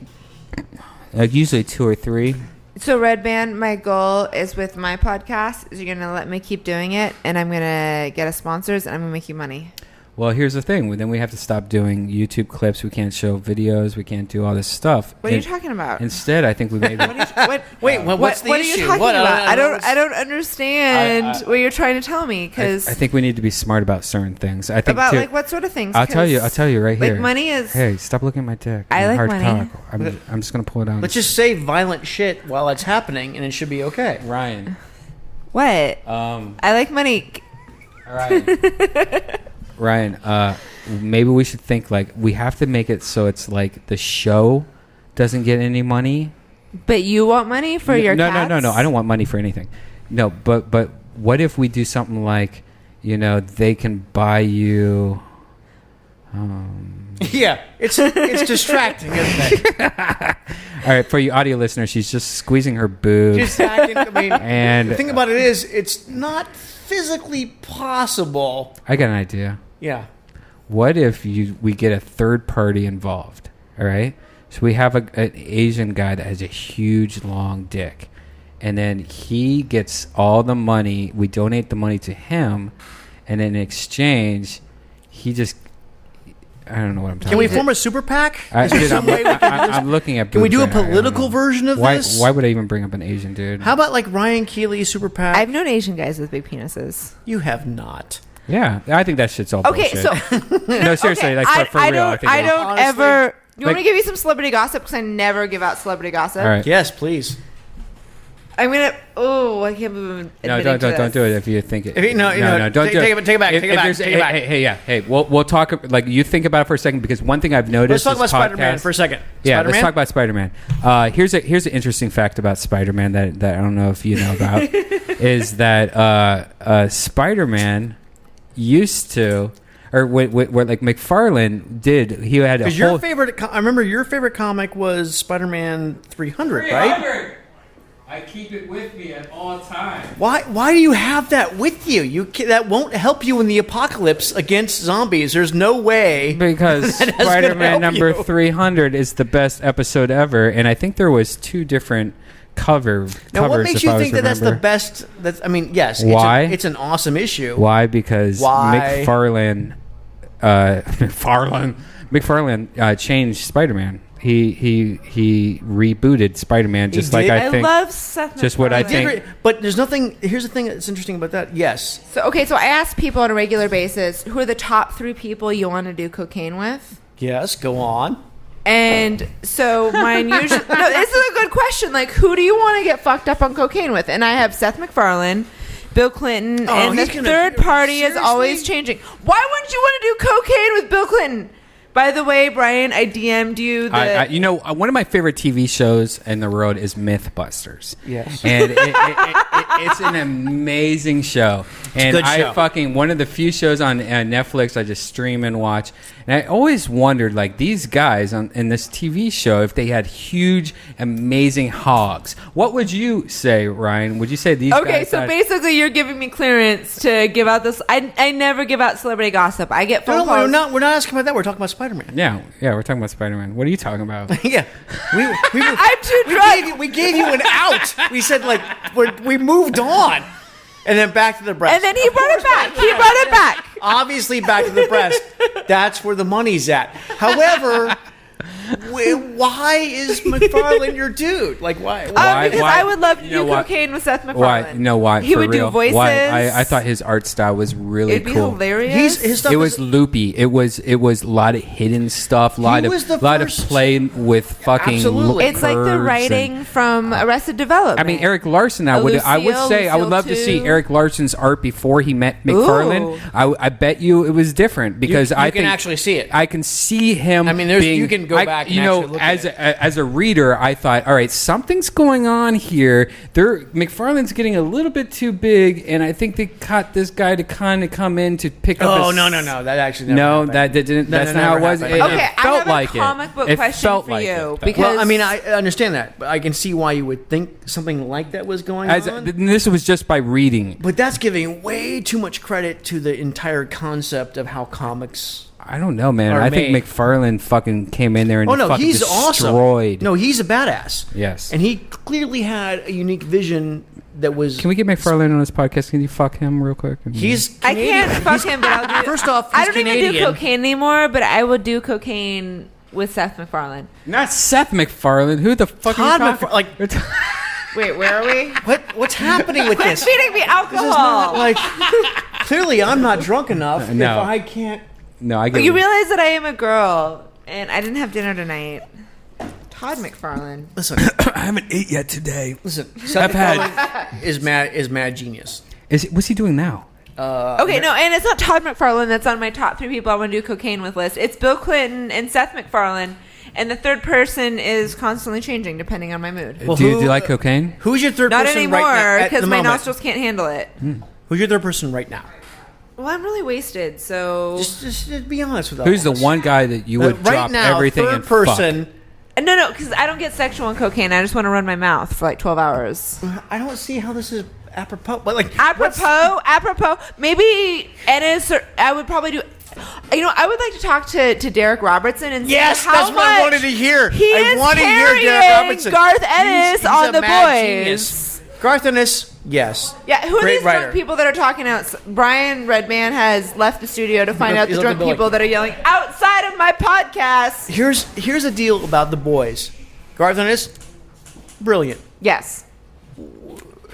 Like usually 2 or 3. So Redban, my goal is with my podcast is you're going to let me keep doing it, and I'm going to get us sponsors, and I'm going to make you money. Well, here's the thing. Then we have to stop doing YouTube clips. We can't show videos. We can't do all this stuff. What are you talking about? Instead, I think we maybe... What's the what issue? are you talking about? I don't understand what you're trying to tell me. Because I think we need to be smart about certain things. I think about too, like what sort of things? I'll tell you right here. Like money is. Hey, stop looking at my dick. I like hard money. Cock. I'm just gonna pull it down. Let's just say violent shit while it's happening, and it should be okay. Ryan. What? I like money. Ryan, maybe we should think like we have to make it so it's like the show doesn't get any money. But you want money for your cats? No. I don't want money for anything. No, but what if we do something like, they can buy you. Yeah, it's distracting, isn't it? All right, for you audio listeners, she's just squeezing her boobs. And the thing about it is, it's not physically possible. I got an idea. Yeah. What if we get a third party involved? All right, so we have an Asian guy that has a huge long dick, and then he gets all the money. We donate the money to him, and in exchange, he just. I don't know what I'm talking about. Can we form a super PAC? I'm looking at. Can we do a right now. political version of this? Why would I even bring up an Asian dude? How about like Ryan Keely super PAC? I've known Asian guys with big penises. You have not. Yeah, I think that shit's all okay, bullshit. So no, seriously, okay, like for real. I don't honestly, ever. You want me to give you some celebrity gossip? Because I never give out celebrity gossip. All right. Yes, please. I'm gonna. Oh, I can't believe I'm No, don't do it if you think it. No, don't do it. Take it back. Take it back. Hey, we'll talk. Like you think about it for a second because one thing I've noticed. Let's talk about Spider-Man for a second. Yeah, let's talk about Spider-Man. Here's an interesting fact about Spider-Man that I don't know if you know about is that Spider-Man used to. Or what like McFarlane did, he had a whole... I remember your favorite comic was Spider-Man 300, right? I keep it with me at all times. Why do you have that with you? That won't help you in the apocalypse against zombies. There's no way. Because Spider-Man number 300 is the best episode ever, and I think there was 2 different covers. Now, what makes you think that that's the best? Yes. Why? It's an awesome issue. Why? Because McFarlane changed Spider-Man. He rebooted Spider-Man just like I think. I love Seth. Just what I think. But there's nothing. Here's the thing that's interesting about that. Yes. So I ask people on a regular basis who are the top 3 people you want to do cocaine with. Yes. Go on. And so mine usually... No, this is a good question. Like, who do you want to get fucked up on cocaine with? And I have Seth MacFarlane, Bill Clinton, and the third party is always changing. Why wouldn't you want to do cocaine with Bill Clinton? By the way, Brian, I DM'd you. One of my favorite TV shows in the world is Mythbusters. Yes. And it's an amazing show. And good show. One of the few shows on Netflix I just stream and watch. And I always wondered, like, these guys in this TV show, if they had huge, amazing hogs. What would you say, Ryan? Would you say these guys? Okay, so basically you're giving me clearance to give out this. I never give out celebrity gossip. I get phone calls. We're not asking about that. We're talking about Spider-Man. Yeah, we're talking about Spider-Man. What are you talking about? Yeah. I'm too drunk. We gave you an out. We said, like, we moved on. And then back to the breast. And then he brought it back. He brought it back. Obviously, back to the breast. That's where the money's at. However, why is MacFarlane your dude? Like, why? Because I would love to do cocaine with Seth MacFarlane. Why? No, why? He For would real. do voices. Why? I thought his art style was really It'd be cool. hilarious. His stuff It was loopy. It was a lot of hidden stuff. A lot of play with fucking. Absolutely. It's like the writing from Arrested Development. I mean, Eric Larson. I would love to see Eric Larson's art before he met MacFarlane. I bet you it was different because I can actually see it. I can see him. I mean, you can go back. And actually look at it. As a reader, I thought, all right, something's going on here. MacFarlane's getting a little bit too big, and I think they caught this guy to kind of come in to pick up. Oh no! That actually never happened. That didn't. That's not how it was. It I felt have like a comic book question felt for like you. because Well, I mean, I understand that, but I can see why you would think something like that was going on. This was just by reading. But that's giving way too much credit to the entire concept of how comics. I don't know, man. I think MacFarlane fucking came in there and fucking he's destroyed. Awesome. No, he's a badass. Yes. And he clearly had a unique vision that was... Can we get MacFarlane on this podcast? Can you fuck him real quick? He's I Canadian. can't fuck him, but I'll do... First off, I he's don't Canadian. even do cocaine anymore, but I will do cocaine with Seth MacFarlane. Not Seth MacFarlane. Who the fuck Todd are you talking? Wait, where are we? What's happening with Quit this? feeding me alcohol. This is not like... Clearly, I'm not drunk enough No. if I can't... No, I get You it. realize that I am a girl, and I didn't have dinner tonight. Todd MacFarlane. Listen, I haven't ate yet today. Seth MacFarlane is mad genius. What's he doing now? Okay, no, and it's not Todd MacFarlane that's on my top 3 people I want to do cocaine with list. It's Bill Clinton and Seth MacFarlane, and the third person is constantly changing depending on my mood. Well, do you like cocaine? Who's your third Not person anymore, right now? because my moment? nostrils can't handle it. Who's your third person right now? Well, I'm really wasted, so... Just be honest with us. Who's the one guy that you would right drop now, everything third and person. fuck? No, because I don't get sexual on cocaine. I just want to run my mouth for like 12 hours. I don't see how this is apropos. But like Apropos. Maybe Ennis, or I would probably do... I would like to talk to Derek Robertson and yes, see how that's much what I wanted to hear. I want to hear Derek carrying Robertson. Garth Ennis He's on a The mad Boys. genius. Garth Ennis, yes. Yeah, who are Great these writer. drunk people that are talking out? Brian Redban has left the studio to find out the drunk people that are yelling outside of my podcast. Here's the deal about The Boys. Garth Ennis, brilliant. Yes.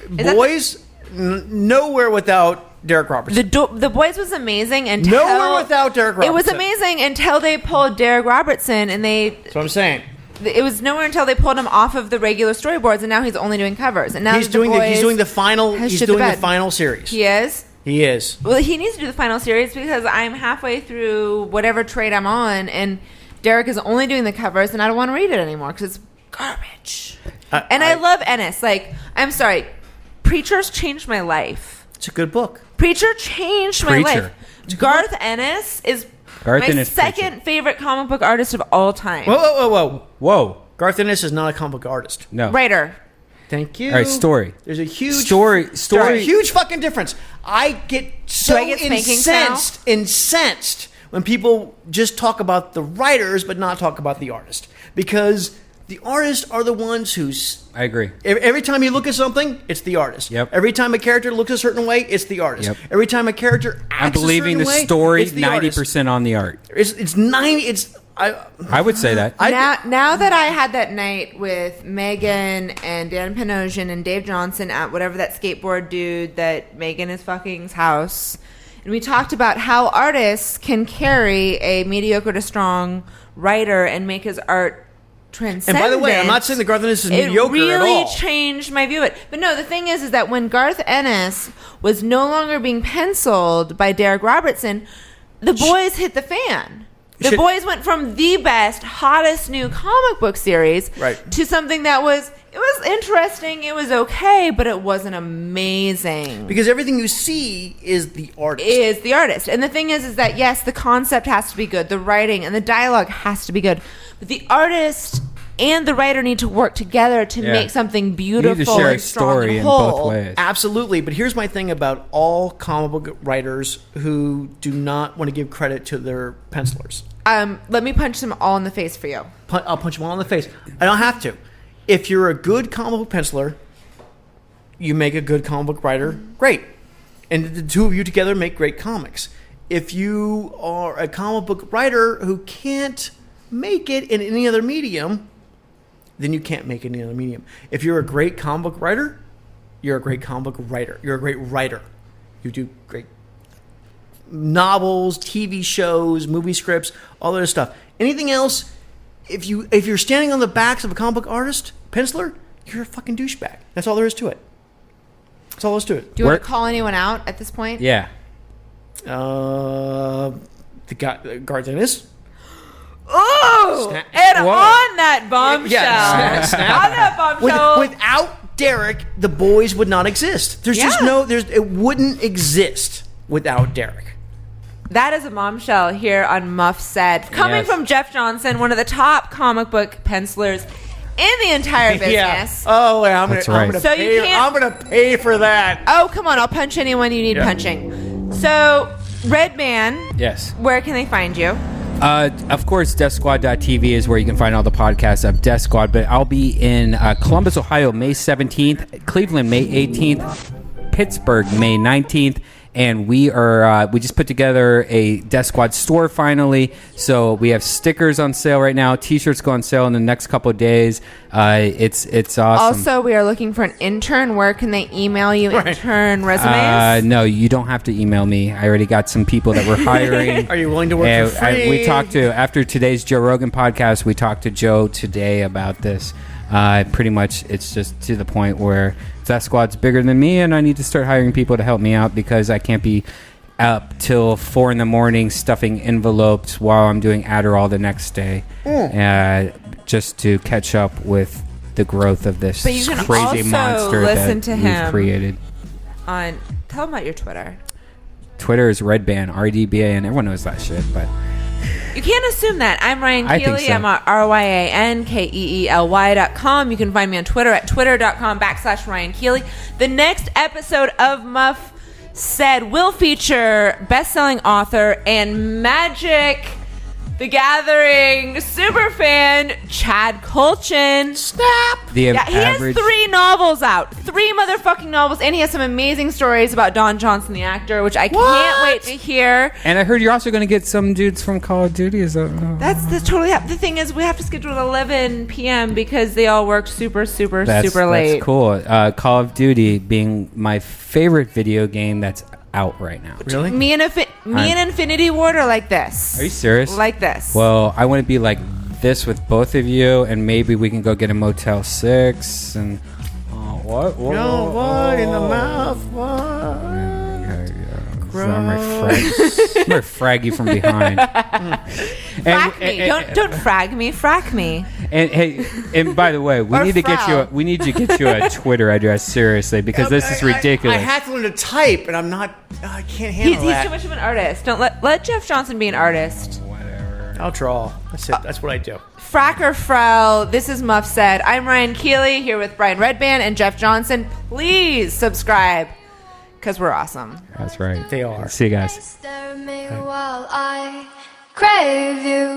Boys, nowhere without Derek Robertson. The Boys was amazing until... Nowhere without Derek Robertson. It was amazing until they pulled Derek Robertson, and That's what I'm saying. It was nowhere until they pulled him off of the regular storyboards, and now he's only doing covers. And now He's doing the final. has He's shit the doing the bed. final series. He is? He is. Well, he needs to do the final series because I'm halfway through whatever trade I'm on, and Derek is only doing the covers, and I don't want to read it anymore because it's garbage. I love Ennis. Like, I'm sorry, Preacher's changed my life. It's a good book. Preacher changed my life. Garth Ennis is my second favorite comic book artist of all time. Whoa. Garth Ennis is not a comic book artist. No. Writer. Thank you. All right, story. There's a huge story. There's a huge fucking difference. I get so incensed when people just talk about the writers but not talk about the artist, because the artists are the ones who's... I agree. Every time you look at something, it's the artist. Yep. Every time a character looks a certain way, it's the artist. Yep. Every time a character acts I'm believing a the certain way, story it's the artist. 90% on the art. It's 90. It's I would say that. Now that I had that night with Megan and Dan Panosian and Dave Johnson at whatever that skateboard dude that Megan is fucking's house, and we talked about how artists can carry a mediocre to strong writer and make his art transcendent. And by the way, I'm not saying that Garth Ennis is mediocre really at all. changed my view of it. But no, the thing is that when Garth Ennis was no longer being penciled by Derek Robertson, The Boys hit the fan. The Boys went from the best, hottest new comic book series to something that was interesting, it was okay, but it wasn't amazing. Because everything you see is the artist. And the thing is that, yes, the concept has to be good, the writing and the dialogue has to be good, but the artist and the writer need to work together to make something beautiful you need to share and a strong story and in whole. both ways. Absolutely. But here's my thing about all comic book writers who do not want to give credit to their pencilers. Let me punch them all in the face for you. I'll punch them all in the face. I don't have to. If you're a good comic book penciler, you make a good comic book writer, great. And the two of you together make great comics. If you are a comic book writer who can't make it in any other medium, then you can't make it in any other medium. If you're a great comic book writer, you're a great comic book writer. You're a great writer. You do great novels, TV shows, movie scripts, all that other stuff. Anything else, if you're standing on the backs of a comic book artist, penciler, you're a fucking douchebag. That's all there is to it. That's all there is to it. Do you want to call anyone out at this point? Yeah. The Gardenis. Oh! Snap. And Whoa. on that bombshell. Yeah, snap. On that bombshell. Without Derek, the Boys would not exist. There's just it wouldn't exist without Derek. That is a bombshell here on Muff Said. Coming from Jeff Johnson, one of the top comic book pencilers in the entire business. Yeah. Oh, yeah, I'm That's gonna right. I'm gonna pay for that. Oh, come on. I'll punch anyone you need punching. So, Redban. Yes. Where can they find you? Of course, DeathSquad.tv is where you can find all the podcasts of Death Squad, but I'll be in Columbus, Ohio, May 17th, Cleveland, May 18th, Pittsburgh, May 19th, and we just put together a Death Squad store finally, so we have stickers on sale right now, t-shirts go on sale in the next couple of days. It's awesome. Also, we are looking for an intern. Where can they email you intern resumes? No, you don't have to email me. I already got some people that we're hiring. Are you willing to work for free? We talked to, after today's Joe Rogan podcast, we talked to Joe today about this. Pretty much it's just to the point where Death Squad's bigger than me, and I need to start hiring people to help me out because I can't be up till 4 a.m. stuffing envelopes while I'm doing Adderall the next day, just to catch up with the growth of this But you can crazy also monster listen that to we've him created. Tell them about your Twitter. Twitter is Redban, RDBA, and everyone knows that shit, but You can't assume that. I'm Ryan I think Keely. so. I'm at RyanKeely.com. You can find me on Twitter at twitter.com/Ryan Keely. The next episode of Muff Said will feature best-selling author and Magic the Gathering superfan Chad Kulchin. Snap! He has 3 novels out. 3 motherfucking novels. And he has some amazing stories about Don Johnson, the actor, which I can't wait to hear. And I heard you're also going to get some dudes from Call of Duty. Is that? That's totally... The thing is, we have to schedule at 11 p.m. because they all work super late. That's cool. Call of Duty being my favorite video game that's out right now. Really? Me and Infinity Ward are like this. Are you serious? Like this. Well, I want to be like this with both of you, and maybe we can go get a Motel 6 and... what? No, what in the mouth? What? So I'm gonna frag you from behind. Frack me. Don't frag me. Frack me. And hey, and by the way, we need to get you a Twitter address seriously because this is ridiculous. I have to learn to type, and I can't handle that. He's too much of an artist. Don't let Jeff Johnson be an artist. Whatever. I'll draw. That's it. That's what I do. Frack or Frau, this is Muff Said. I'm Ryan Keely here with Brian Redban and Jeff Johnson. Please subscribe because we're awesome. That's right. They are. See you guys. Stir me while I crave you.